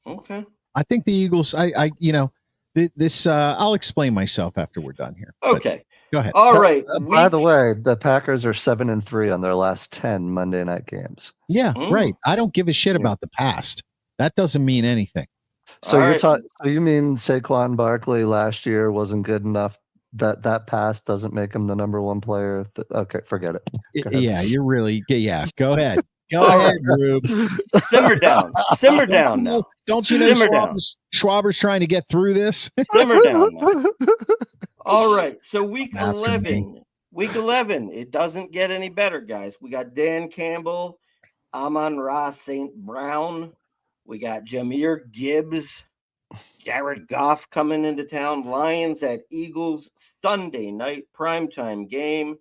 Okay. I think the Eagles, I'll explain myself after we're done here. Okay. Go ahead. All right. By the way, the Packers are 7-3 on their last 10 Monday night games. Yeah, right. I don't give a shit about the past. That doesn't mean anything. So so you mean Saquon Barkley last year wasn't good enough? That pass doesn't make him the number one player? Okay, forget it. Yeah, you're really. Yeah, go ahead. Go ahead, Rube. Simmer down. Simmer down now. Don't you know Schwaber's trying to get through this? Simmer down now. All right. So week 11. Week 11. It doesn't get any better, guys. We got Dan Campbell, Amon-Ra St. Brown. We got Jahmyr Gibbs, Jared Goff coming into town. Lions at Eagles, Sunday night primetime game.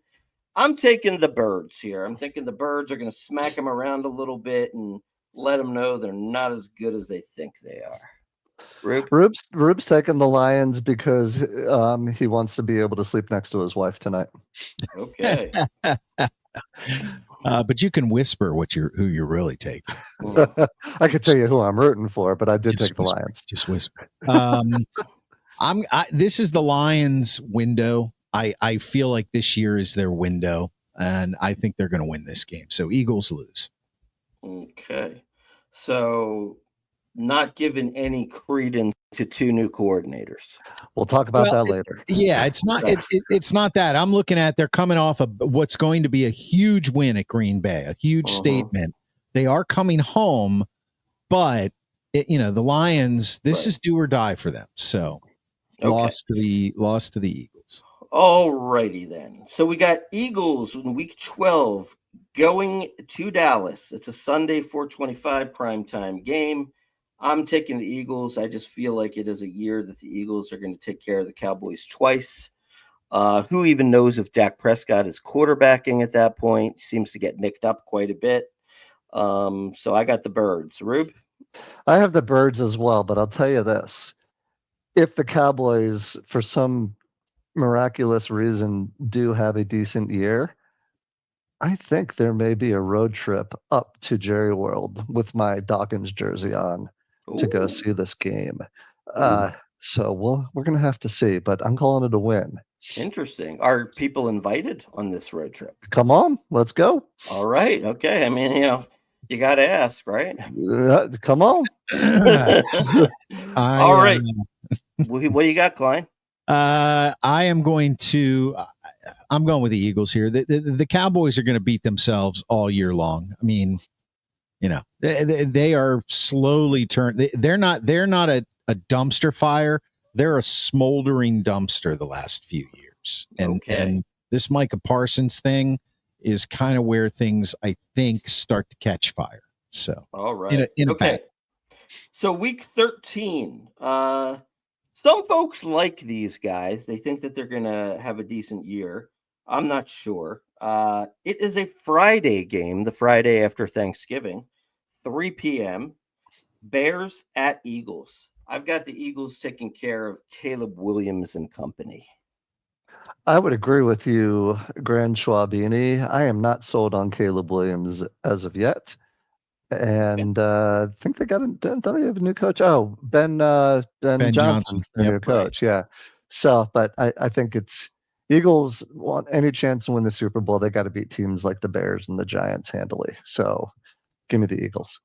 I'm taking the Birds here. I'm thinking the Birds are going to smack them around a little bit and let them know they're not as good as they think they are. Rube's taking the Lions because he wants to be able to sleep next to his wife tonight. Okay. But you can whisper who you're really taking. I could tell you who I'm rooting for, but I did take the Lions. Just whisper. This is the Lions' window. I feel like this year is their window, and I think they're going to win this game. So Eagles lose. Okay. So not given any credence to two new coordinators. We'll talk about that later. Yeah, it's not it's not that. I'm looking at they're coming off of what's going to be a huge win at Green Bay, a huge statement. They are coming home, but the Lions, this is do or die for them. So lost to the Eagles. All righty then. So we got Eagles in week 12 going to Dallas. It's a Sunday 4:25 primetime game. I'm taking the Eagles. I just feel like it is a year that the Eagles are going to take care of the Cowboys twice. Who even knows if Dak Prescott is quarterbacking at that point? Seems to get nicked up quite a bit. So I got the Birds. Rube? I have the Birds as well, but I'll tell you this. If the Cowboys, for some miraculous reason, do have a decent year, I think there may be a road trip up to Jerry World with my Dawkins jersey on to go see this game. So we're going to have to see, but I'm calling it a win. Interesting. Are people invited on this road trip? Come on, let's go. All right. Okay. I mean, you got to ask, right? Come on. All right. What do you got, Klein? I'm going with the Eagles here. The Cowboys are going to beat themselves all year long. I mean, they are slowly turned. They're not a dumpster fire. They're a smoldering dumpster the last few years. And this Micah Parsons thing is kind of where things, I think, start to catch fire. So, all right. So week 13, some folks like these guys. They think that they're going to have a decent year. I'm not sure. It is a Friday game, the Friday after Thanksgiving, 3 p.m. Bears at Eagles. I've got the Eagles taking care of Caleb Williams and company. I would agree with you, Grand Schwabini. I am not sold on Caleb Williams as of yet. And I think they don't they have a new coach? Oh, Ben Johnson's the new coach. Yeah. So, but I think it's Eagles want any chance to win the Super Bowl. They got to beat teams like the Bears and the Giants handily. So give me the Eagles.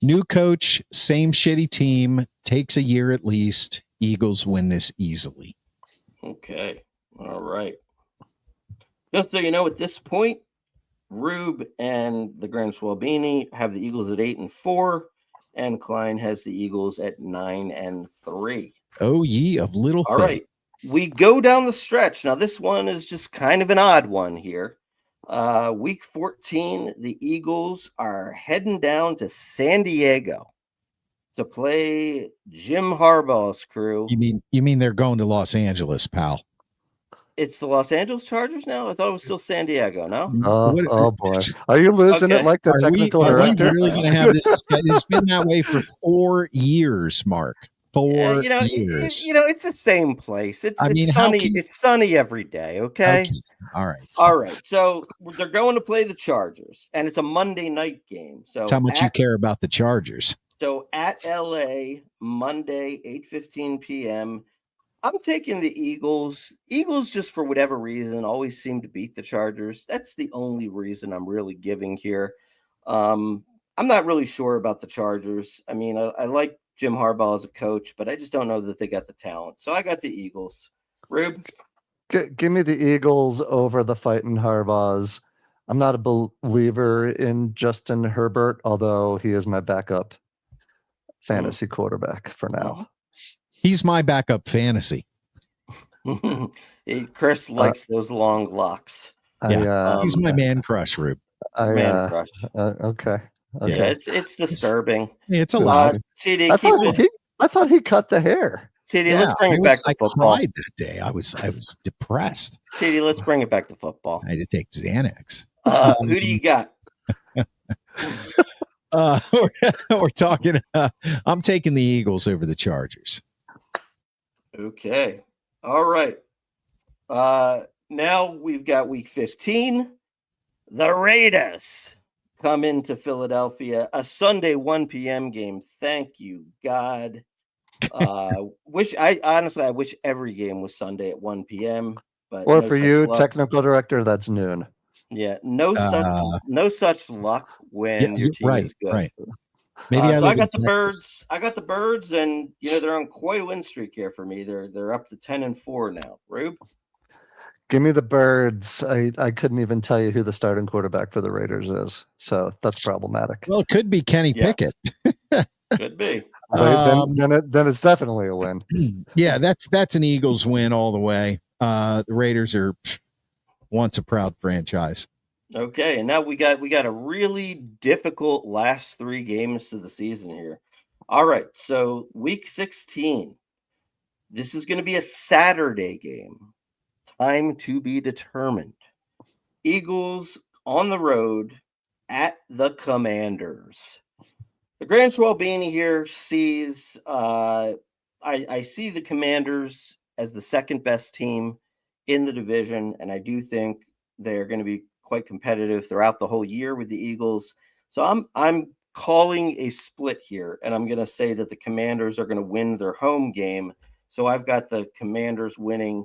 New coach, same shitty team, takes a year at least. Eagles win this easily. Okay. All right. Just so you know, at this point, Rube and the Grand Schwalbini have the Eagles at 8-4, and Klein has the Eagles at 9-3. Oh, ye of little All faith. right. We go down the stretch. Now, this one is just kind of an odd one here. Week 14, the Eagles are heading down to San Diego to play Jim Harbaugh's crew. You mean they're going to Los Angeles, pal? It's the Los Angeles Chargers now? I thought it was still San Diego, no? Oh boy. Are you losing it like the technical director? Are we really going to have this? It's been that way for 4 years, Mark. 4 years. It's the same place. It's sunny. It's sunny every day. Okay. All right. All right. So they're going to play the Chargers, and it's a Monday night game. So that's how much you care about the Chargers. So at LA, Monday, 8:15 p.m. I'm taking the Eagles. Eagles, just for whatever reason, always seem to beat the Chargers. That's the only reason I'm really giving here. I'm not really sure about the Chargers. I mean, I like Jim Harbaugh as a coach, but I just don't know that they got the talent. So I got the Eagles. Rube? Give me the Eagles over the fighting Harbaughs. I'm not a believer in Justin Herbert, although he is my backup fantasy quarterback for now. He's my backup fantasy. Chris likes those long locks. He's my man crush, Rube. Man crush. Okay. Yeah, it's disturbing. It's a lot. TD, I thought he cut the hair. TD, let's bring it back to football. I cried that day. I was depressed. TD, let's bring it back to football. I had to take Xanax. Who do you got? We're talking. I'm taking the Eagles over the Chargers. Okay. All right. Now we've got week 15. The Raiders come into Philadelphia, a Sunday 1 p.m. game. Thank you, God. I wish every game was Sunday at 1 p.m. But or for you, technical director, that's noon. Yeah, no such luck when your team is good. Right. Maybe I got the Birds. I got the Birds, and they're on quite a win streak here for me. They're up to 10-4 now. Rube? Give me the Birds. I couldn't even tell you who the starting quarterback for the Raiders is, so that's problematic. Well, it could be Kenny Pickett. Could be. Then it's definitely a win. Yeah, that's an Eagles win all the way. The Raiders are once a proud franchise. Okay, and now we got a really difficult last 3 games to the season here. All right, so week 16. This is going to be a Saturday game. Time to be determined. Eagles on the road at the Commanders. The Grand Schwalbini here sees I see the Commanders as the second best team in the division, and I do think they're going to be quite competitive throughout the whole year with the Eagles. So I'm calling a split here, and I'm going to say that the Commanders are going to win their home game. So I've got the Commanders winning,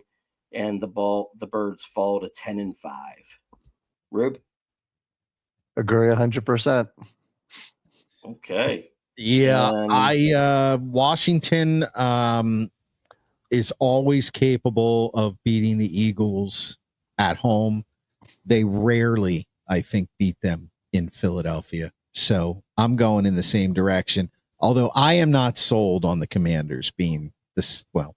and the Birds fall to 10-5. Rube? Agree 100%. Okay. Yeah, Washington is always capable of beating the Eagles at home. They rarely, I think, beat them in Philadelphia. So I'm going in the same direction. Although I am not sold on the Commanders being this. Well,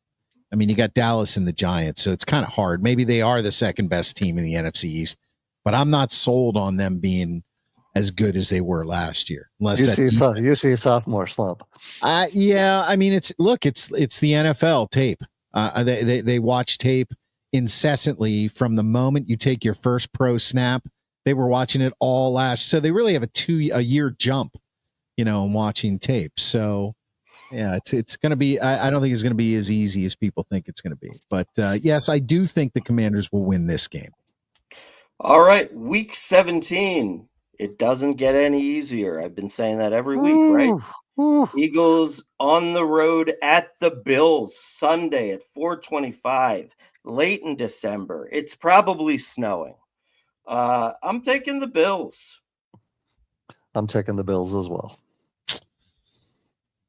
I mean, you got Dallas and the Giants, so it's kind of hard. Maybe they are the second best team in the NFC East, but I'm not sold on them being as good as they were last year. Unless you see a sophomore slump. Yeah, I mean, it's the NFL tape. They watch tape incessantly from the moment you take your first pro snap. They were watching it all last, so they really have a year jump, in watching tape. So yeah, it's going to be. I don't think it's going to be as easy as people think it's going to be. But yes, I do think the Commanders will win this game. All right, week 17. It doesn't get any easier. I've been saying that every week, right? Eagles on the road at the Bills Sunday at 4:25, late in December. It's probably snowing. I'm taking the Bills. I'm taking the Bills as well.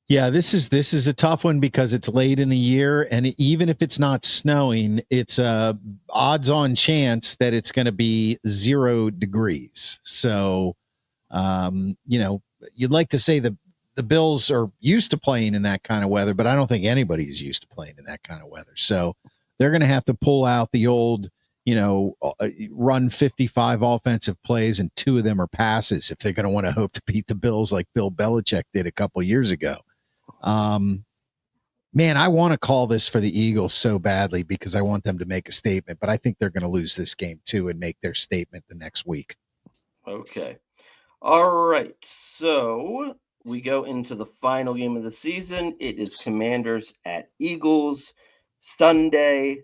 Yeah, this is a tough one because it's late in the year, and even if it's not snowing, it's a odds-on chance that it's going to be 0 degrees. So, you'd like to say the Bills are used to playing in that kind of weather, but I don't think anybody is used to playing in that kind of weather. So they're going to have to pull out the old, run 55 offensive plays and 2 of them are passes if they're going to want to hope to beat the Bills like Bill Belichick did a couple years ago. Man, I want to call this for the Eagles so badly because I want them to make a statement, but I think they're going to lose this game too and make their statement the next week. Okay. All right. So we go into the final game of the season. It is Commanders at Eagles Sunday,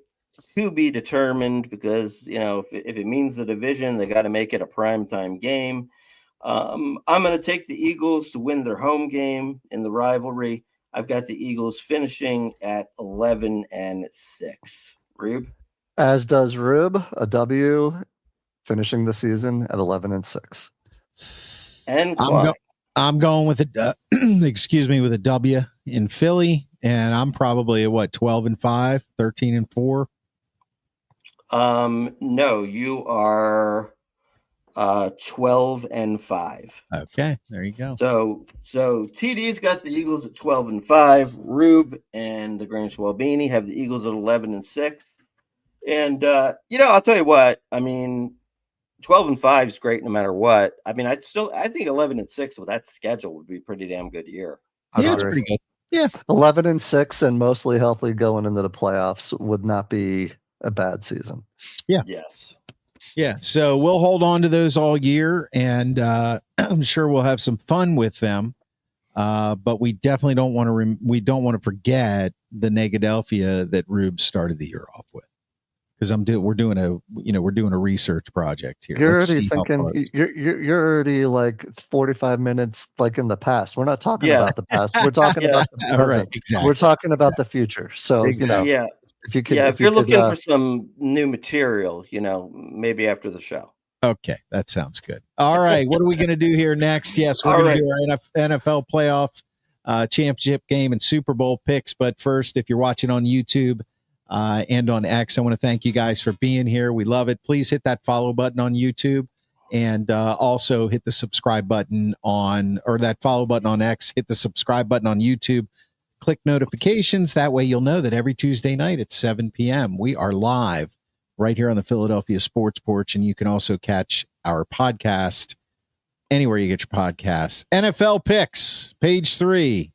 to be determined because, if it means the division, they got to make it a primetime game. I'm going to take the Eagles to win their home game in the rivalry. I've got the Eagles finishing at 11-6. Rube? As does Rube, a W, finishing the season at 11-6. And Klein. I'm going with a with a W in Philly, and I'm probably at 12-5, 13-4. No, you are 12-5. Okay, there you go. So TD's got the Eagles at 12-5. Rube and the Grand Schwalbini have the Eagles at 11-6. And I'll tell you what. I mean, 12-5 is great no matter what. I mean, I think 11-6 with that schedule would be a pretty damn good year. Yeah, it's pretty good. Yeah, 11-6 and mostly healthy going into the playoffs would not be a bad season. Yeah. Yes. Yeah. So we'll hold on to those all year, and I'm sure we'll have some fun with them. But we definitely don't want to. We don't want to forget the Negadelphia that Rube started the year off with, because we're doing a research project here. You're already thinking. You're already like 45 minutes like in the past. We're not talking about the past. We're talking about the present. Right, exactly. We're talking about the future. So yeah. If you're looking for some new material, maybe after the show. Okay, that sounds good. All right, what are we going to do here next? Yes, we're going to do our NFL playoff championship game and Super Bowl picks. But first, if you're watching on YouTube and on X, I want to thank you guys for being here. We love it. Please hit that follow button on YouTube, and also hit the subscribe button that follow button on X. Hit the subscribe button on YouTube. Click notifications. That way you'll know that every Tuesday night at 7 p.m. we are live right here on the Philadelphia Sports Porch. And you can also catch our podcast anywhere you get your podcasts. NFL picks, page 3.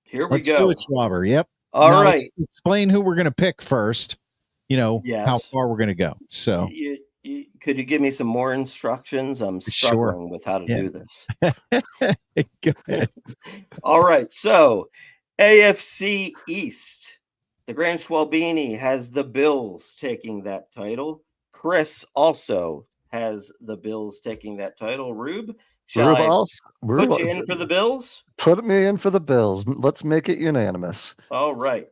Here we Let's go. do it, Schwaber. Yep. All right. Explain who we're going to pick first, how far we're going to go. So could you give me some more instructions? I'm struggling with how to do this. Go ahead. All right. So AFC East, the Grand Schwalbini has the Bills taking that title. Chris also has the Bills taking that title. Rube, shall I put you in for the Bills? Put me in for the Bills. Let's make it unanimous. All right.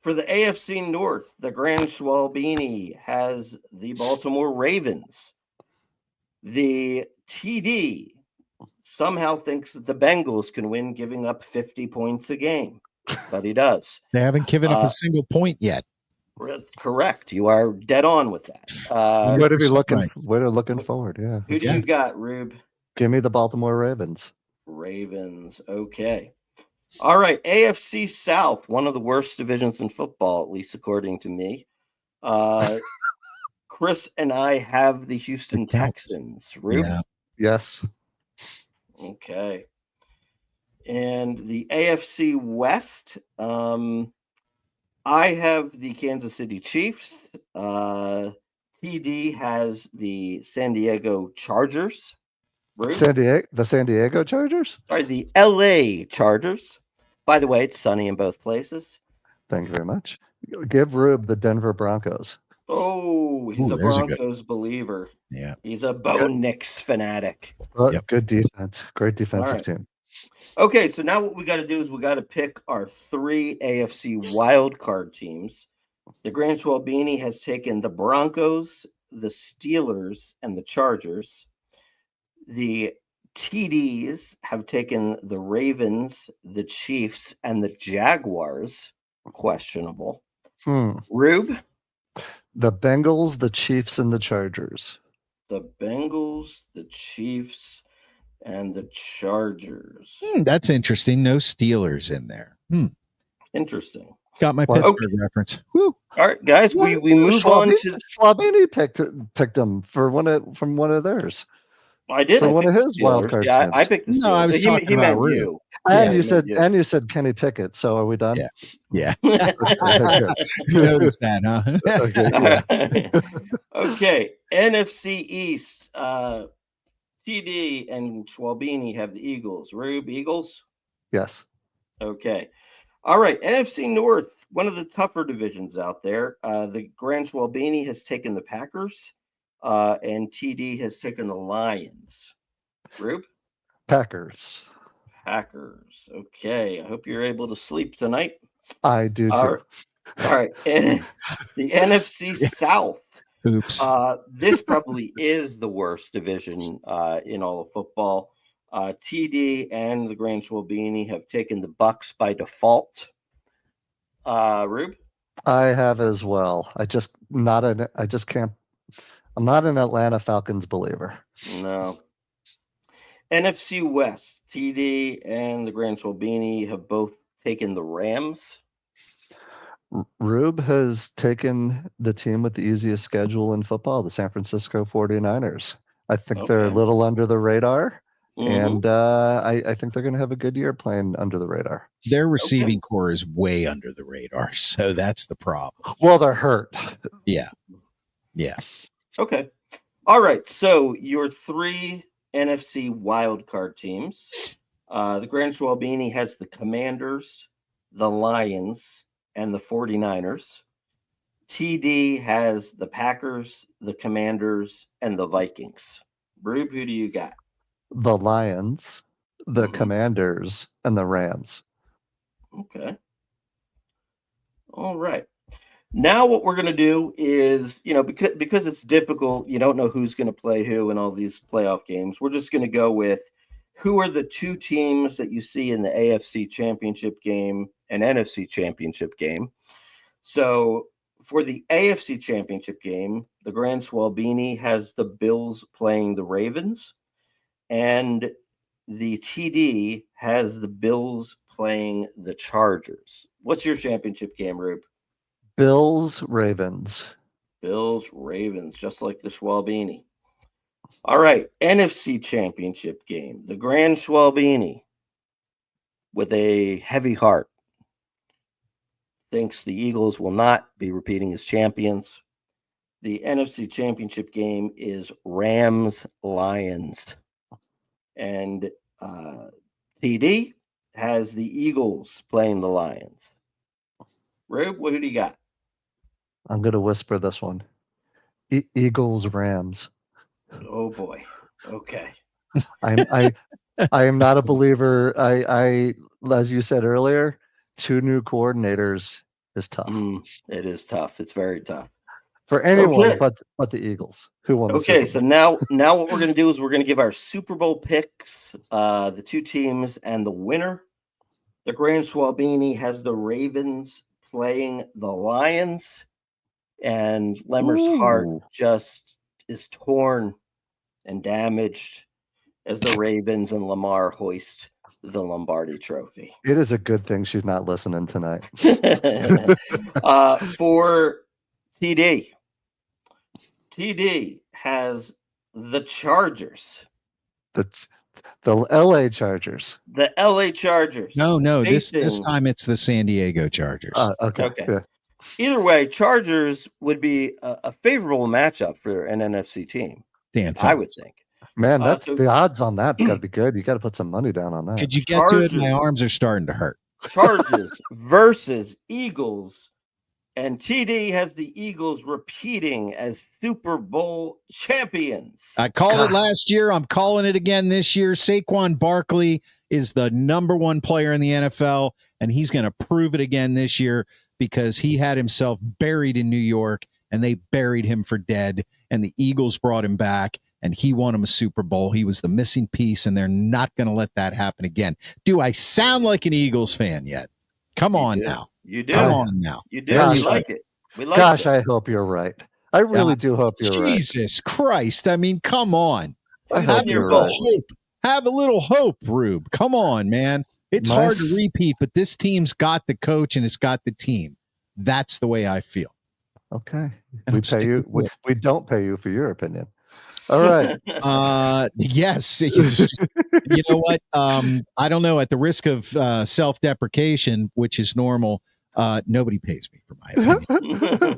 For the AFC North, the Grand Schwalbini has the Baltimore Ravens. The TD somehow thinks that the Bengals can win, giving up 50 points a game, but he does. They haven't given up a single point yet. Correct. You are dead on with that. What are we looking forward? Yeah. Who do you got, Rube? Give me the Baltimore Ravens. Ravens. Okay. All right. AFC South, one of the worst divisions in football, at least according to me. Chris and I have the Houston Texans. Rube? Yeah. Yes. Okay. And the AFC West, I have the Kansas City Chiefs. TD has the San Diego Chargers. Rube? The San Diego Chargers? Sorry, the LA Chargers. By the way, it's sunny in both places. Thank you very much. Give Rube the Denver Broncos. Oh, he's a Broncos believer. Yeah. He's a Bo Nix fanatic. Good defense. Great defensive team. Okay, so now what we got to do is we got to pick our 3 AFC wildcard teams. The Grand Schwalbini has taken the Broncos, the Steelers, and the Chargers. The TDs have taken the Ravens, the Chiefs, and the Jaguars. Questionable. Rube? The Bengals, the Chiefs, and the Chargers. The Bengals, the Chiefs, and the Chargers. That's interesting. No Steelers in there. Interesting. Got my Pittsburgh reference. Woo. All right, guys, we move on to Schwabini picked them from one of theirs. I did. For one of his wild card yeah, teams. I picked the Steelers. No, I was talking about meant Rube. you. And Yeah, you said Kenny Pickett. So are we done? Yeah. Okay. You noticed that, huh? Okay, yeah. Okay, NFC East. TD and Schwalbini have the Eagles. Rube, Eagles? Yes. Okay. All right, NFC North, one of the tougher divisions out there. The Grand Schwalbini has taken the Packers, and TD has taken the Lions. Rube? Packers. Okay, I hope you're able to sleep tonight. I do too. All right. And the NFC South. Oops. This probably is the worst division in all of football. TD and the Grand Schwalbini have taken the Bucks by default. Rube? I have as well. I'm not an Atlanta Falcons believer. No. NFC West, TD and the Grand Schwalbini have both taken the Rams. Rube has taken the team with the easiest schedule in football, the San Francisco 49ers. I think they're a little under the radar, and I think they're going to have a good year playing under the radar. Their receiving core is way under the radar, so that's the problem. Well, they're hurt. Yeah. Okay. All right. So your three NFC wildcard teams. The Grand Schwalbini has the Commanders, the Lions, and the 49ers. TD has the Packers, the Commanders, and the Vikings. Rube, who do you got? The Lions, the Commanders, and the Rams. Okay. All right. Now what we're going to do is, because it's difficult, you don't know who's going to play who in all these playoff games. We're just going to go with who are the two teams that you see in the AFC Championship game and NFC Championship game. So for the AFC Championship game, the Grand Schwalbini has the Bills playing the Ravens, and the TD has the Bills playing the Chargers. What's your championship game, Rube? Bills, Ravens. Bills, Ravens, just like the Schwalbini. All right, NFC Championship game. The Grand Schwalbini, with a heavy heart, thinks the Eagles will not be repeating as champions. The NFC Championship game is Rams-Lions. And TD has the Eagles playing the Lions. Rube, who do you got? I'm going to whisper this one. Eagles, Rams. Oh boy. Okay. I am not a believer. I as you said earlier, 2 new coordinators is tough. It is tough. It's very tough for anyone but the Eagles who won. Okay, so now what we're going to do is we're going to give our Super Bowl picks, the two teams and the winner. The Grand Schwalbini has the Ravens playing the Lions, and Lemmer's heart just is torn and damaged as the Ravens and Lamar hoist the Lombardi Trophy. It is a good thing she's not listening tonight. For TD has the Chargers. The LA Chargers. The LA Chargers. No. This time it's the San Diego Chargers. Okay. Yeah. Either way, Chargers would be a favorable matchup for an NFC team. I would think. Man, that's the odds on that got to be good. You got to put some money down on that. Could you get to it? My arms are starting to hurt. Chargers versus Eagles. And TD has the Eagles repeating as Super Bowl champions. I called it last year. I'm calling it again this year. Saquon Barkley is the number one player in the NFL, and he's going to prove it again this year because he had himself buried in New York, and they buried him for dead, and the Eagles brought him back, and he won him a Super Bowl. He was the missing piece, and they're not going to let that happen again. Do I sound like an Eagles fan yet? Come on now. You do. Come on now. You do. We like it. We like Gosh, it. I hope you're right. I really do hope you're right. Jesus Christ. I mean, come on. I Have hope a you're little right. hope. Have a little hope, Rube. Come on, man. It's hard to repeat, but this team's got the coach and it's got the team. That's the way I feel. Okay. And We I'm pay sticking you. with We don't pay you for your opinion. All right. Yes. You know what? I don't know. At the risk of self-deprecation, which is normal, nobody pays me for my opinion.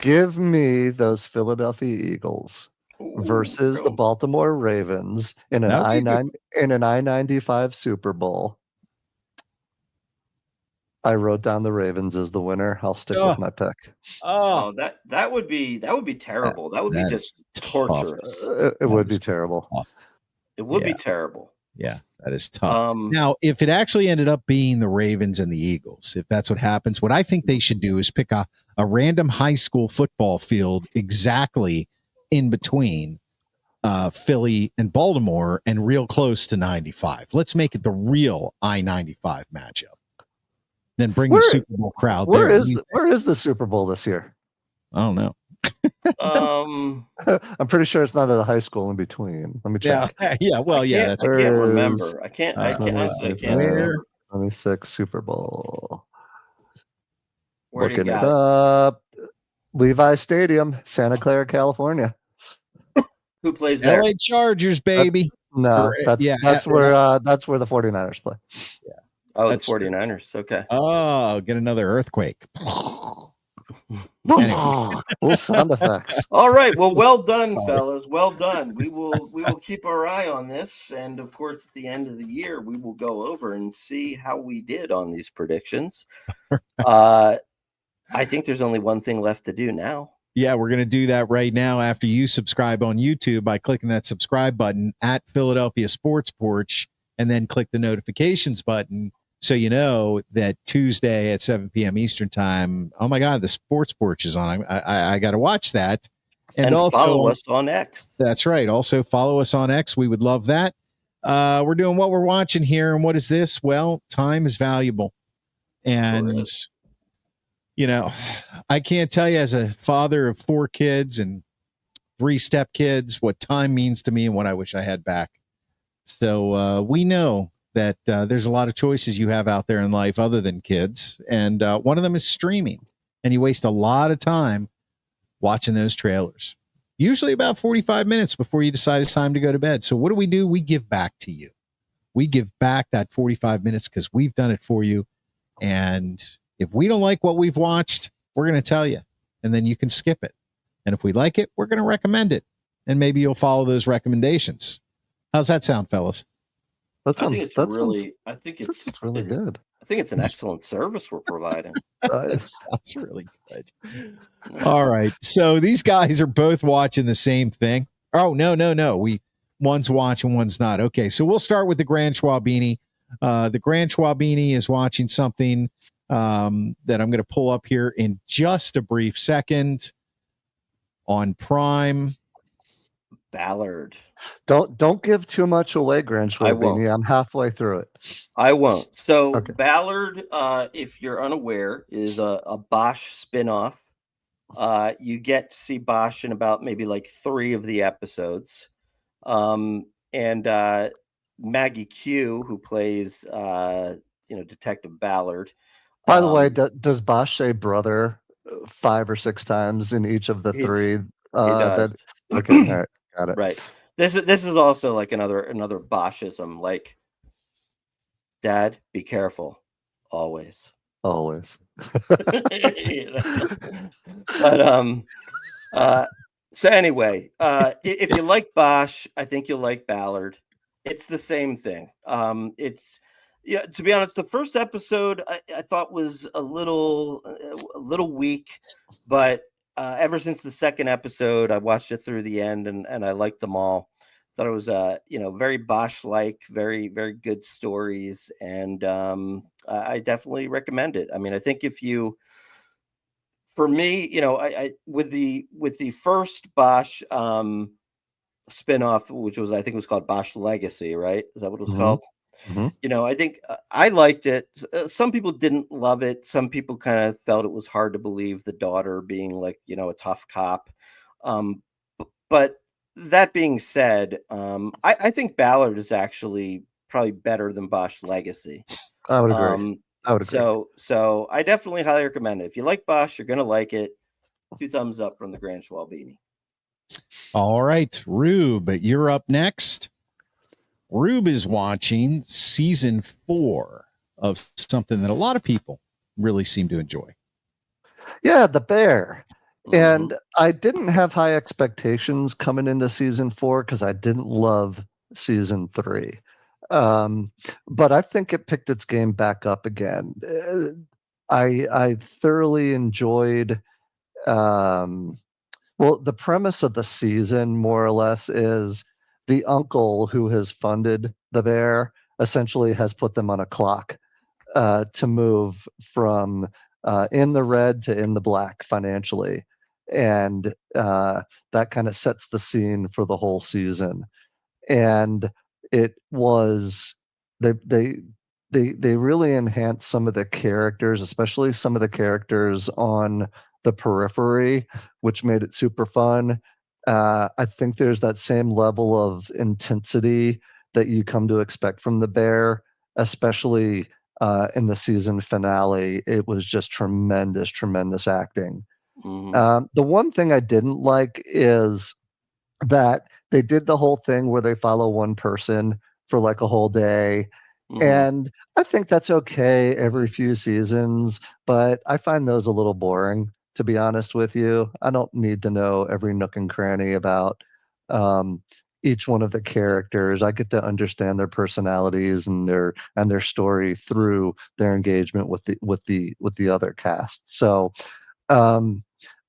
Give me those Philadelphia Eagles versus the Baltimore Ravens in an I-95 Super Bowl. I wrote down the Ravens as the winner. I'll stick with my pick. Oh, that would be terrible. That would be just torturous. It would be terrible. It would be terrible. Yeah, that is tough. Now, if it actually ended up being the Ravens and the Eagles, if that's what happens, what I think they should do is pick a random high school football field exactly in between Philly and Baltimore and real close to 95. Let's make it the real I-95 matchup. Then bring the Super Bowl crowd there. Where is the Super Bowl this year? I don't know. I'm pretty sure it's not at a high school in between. Let me check. Yeah. Well, I can't remember. I can't remember. 26 Super Bowl. Where do you Looking it got up. Levi Stadium, Santa Clara, California. Who plays there? LA Chargers, baby. That's where the 49ers play. Yeah. Oh, the 49ers. Okay. Oh, get another earthquake. Anyway. Sound effects. All right. Well, well done, fellas. Well done. We will keep our eye on this, and of course, at the end of the year, we will go over and see how we did on these predictions. I think there's only one thing left to do now. Yeah, we're going to do that right now after you subscribe on YouTube by clicking that subscribe button at Philadelphia Sports Porch, and then click the notifications button so you know that Tuesday at 7 p.m. Eastern time, oh my God, the Sports Porch is on. I got to watch that. And also follow us on X. That's right. Also follow us on X. We would love that. We're doing what we're watching here. And what is this? Well, time is valuable. And, you know, I can't tell you as a father of 4 kids and 3 stepkids what time means to me and what I wish I had back. So we know that there's a lot of choices you have out there in life other than kids. And one of them is streaming. And you waste a lot of time watching those trailers, usually about 45 minutes before you decide it's time to go to bed. So what do? We give back to you. We give back that 45 minutes because we've done it for you. And if we don't like what we've watched, we're going to tell you. And then you can skip it. And if we like it, we're going to recommend it. And maybe you'll follow those recommendations. How's that sound, fellas? I think it's really good. I think it's an excellent service we're providing. That's really good. All right. So these guys are both watching the same thing. Oh, no. One's watching, one's not. Okay. So we'll start with the Grand Schwabini. The Grand Schwabini is watching something that I'm going to pull up here in just a brief second on Prime. Ballard. Don't give too much away, Grand Schwabini. I'm halfway through it. I won't. So okay. Ballard, if you're unaware, is a Bosch spinoff. You get to see Bosch in about maybe like 3 of the episodes. And Maggie Q, who plays Detective Ballard. By the way, does Bosch say brother 5 or 6 times in each of the 3? Okay, all right. Got it. Right. This is also like another Boschism, like, Dad, be careful, always. Always. But so anyway, if you like Bosch, I think you'll like Ballard. It's the same thing. It's to be honest, the first episode I thought was a little weak, but ever since the second episode, I watched it through the end and I liked them all. Thought it was very Bosch-like, very, very good stories, and I definitely recommend it. I mean, I think for me, I with the first Bosch, spinoff, which was, I think it was called Bosch Legacy, right? Is that what it was Mhm. called? Mhm. I think I liked it. Some people didn't love it. Some people kind of felt it was hard to believe the daughter being like, a tough cop. But that being said, I think Ballard is actually probably better than Bosch Legacy. I would agree. Um, I would agree. so I definitely highly recommend it. If you like Bosch, you're gonna like it. 2 thumbs up from the Grand Schwalbini. All right, Rube, you're up next. Rube is watching season 4 of something that a lot of people really seem to enjoy. Yeah, The Bear. Mhm. And I didn't have high expectations coming into season 4 because I didn't love season 3. But I think it picked its game back up again. I thoroughly enjoyed. Well, the premise of the season, more or less, is the uncle who has funded the Bear essentially has put them on a clock to move from in the red to in the black financially, and that kind of sets the scene for the whole season. And it was they they they really enhanced some of the characters, especially some of the characters on the periphery, which made it super fun. I think there's that same level of intensity that you come to expect from the Bear, especially in the season finale. It was just tremendous acting. Mhm. The one thing I didn't like is that they did the whole thing where they follow one person for like a whole day. Mhm. And I think that's okay every few seasons, but I find those a little boring, to be honest with you. I don't need to know every nook and cranny about um, each one of the characters. I get to understand their personalities and their story through their engagement with the other cast. So um,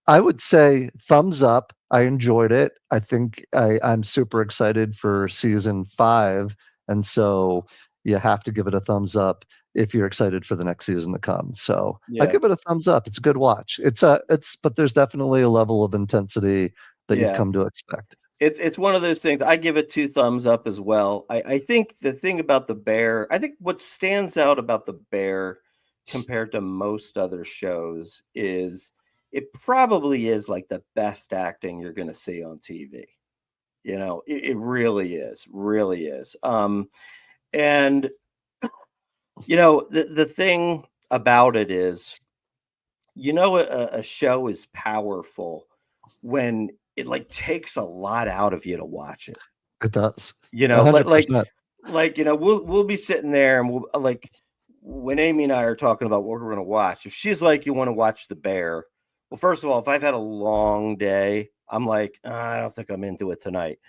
I would say thumbs up. I enjoyed it. I think I'm super excited for season 5, and so you have to give it a thumbs up if you're excited for the next season to come. So I Yeah. give it a thumbs up. It's a good watch. But there's definitely a level of intensity that you've Yeah. come to expect. It's one of those things. I give it 2 thumbs up as well. I think the thing about the Bear, I think what stands out about the Bear compared to most other shows is it probably is like the best acting you're going to see on TV. It really is, really is. And the thing about it is, a show is powerful when it like takes a lot out of you to watch it. It does. You know, li- like 100%. like we'll be sitting there and we'll like when Amy and I are talking about what we're gonna watch. If she's like, "You want to watch The Bear?" Well, first of all, if I've had a long day, I'm like, I don't think I'm into it tonight.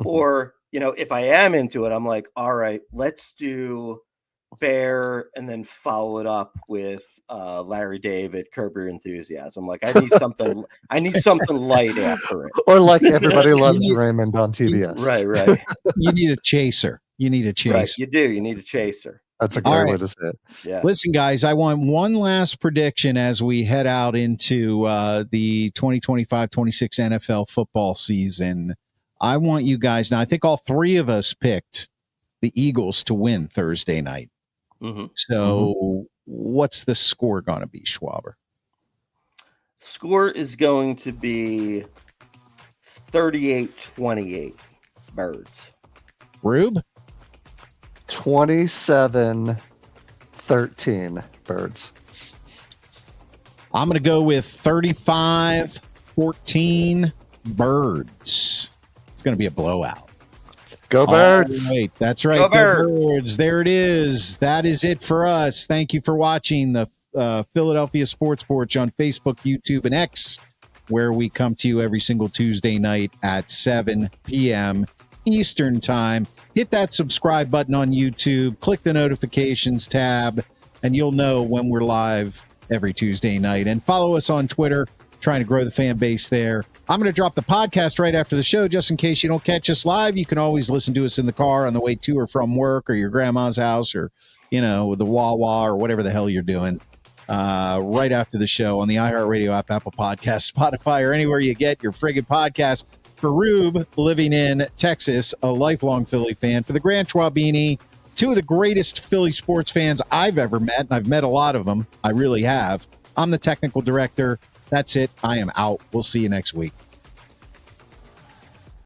Or if I am into it, I'm like, all right, let's do Bear and then follow it up with Larry David, Curb Your Enthusiasm. Like I need something light after it. Or like Everybody You Loves need, Raymond on TBS. Right. you need a chaser. You need a Right. chaser. You do. You need a chaser. That's a You All great right. way to say it. Yeah. Listen, guys, I want one last prediction as we head out into the 2025-26 NFL football season. I want you guys, now I think all 3 of us picked the Eagles to win Thursday night. Mhm. So what's the score going to be, Schwaber? Score is going to be 38-28 Birds. Rube? 27-13 Birds. I'm going to go with 35-14 Birds. It's going to be a blowout. Go Birds. All right. That's right. Go Go Birds. Birds. There it is. That is it for us. Thank you for watching the Philadelphia Sports Porch on Facebook, YouTube, and X, where we come to you every single Tuesday night at 7 p.m. Eastern Time. Hit that subscribe button on YouTube. Click the notifications tab, and you'll know when we're live every Tuesday night. And follow us on Twitter, trying to grow the fan base there. I'm going to drop the podcast right after the show, just in case you don't catch us live. You can always listen to us in the car on the way to or from work or your grandma's house or, the Wawa or whatever the hell you're doing right after the show on the iHeartRadio app, Apple Podcasts, Spotify, or anywhere you get your friggin' podcast. For Rube, living in Texas, a lifelong Philly fan. For the Grant Schwabini, two of the greatest Philly sports fans I've ever met, and I've met a lot of them. I really have. I'm the technical director. That's it. I am out. We'll see you next week.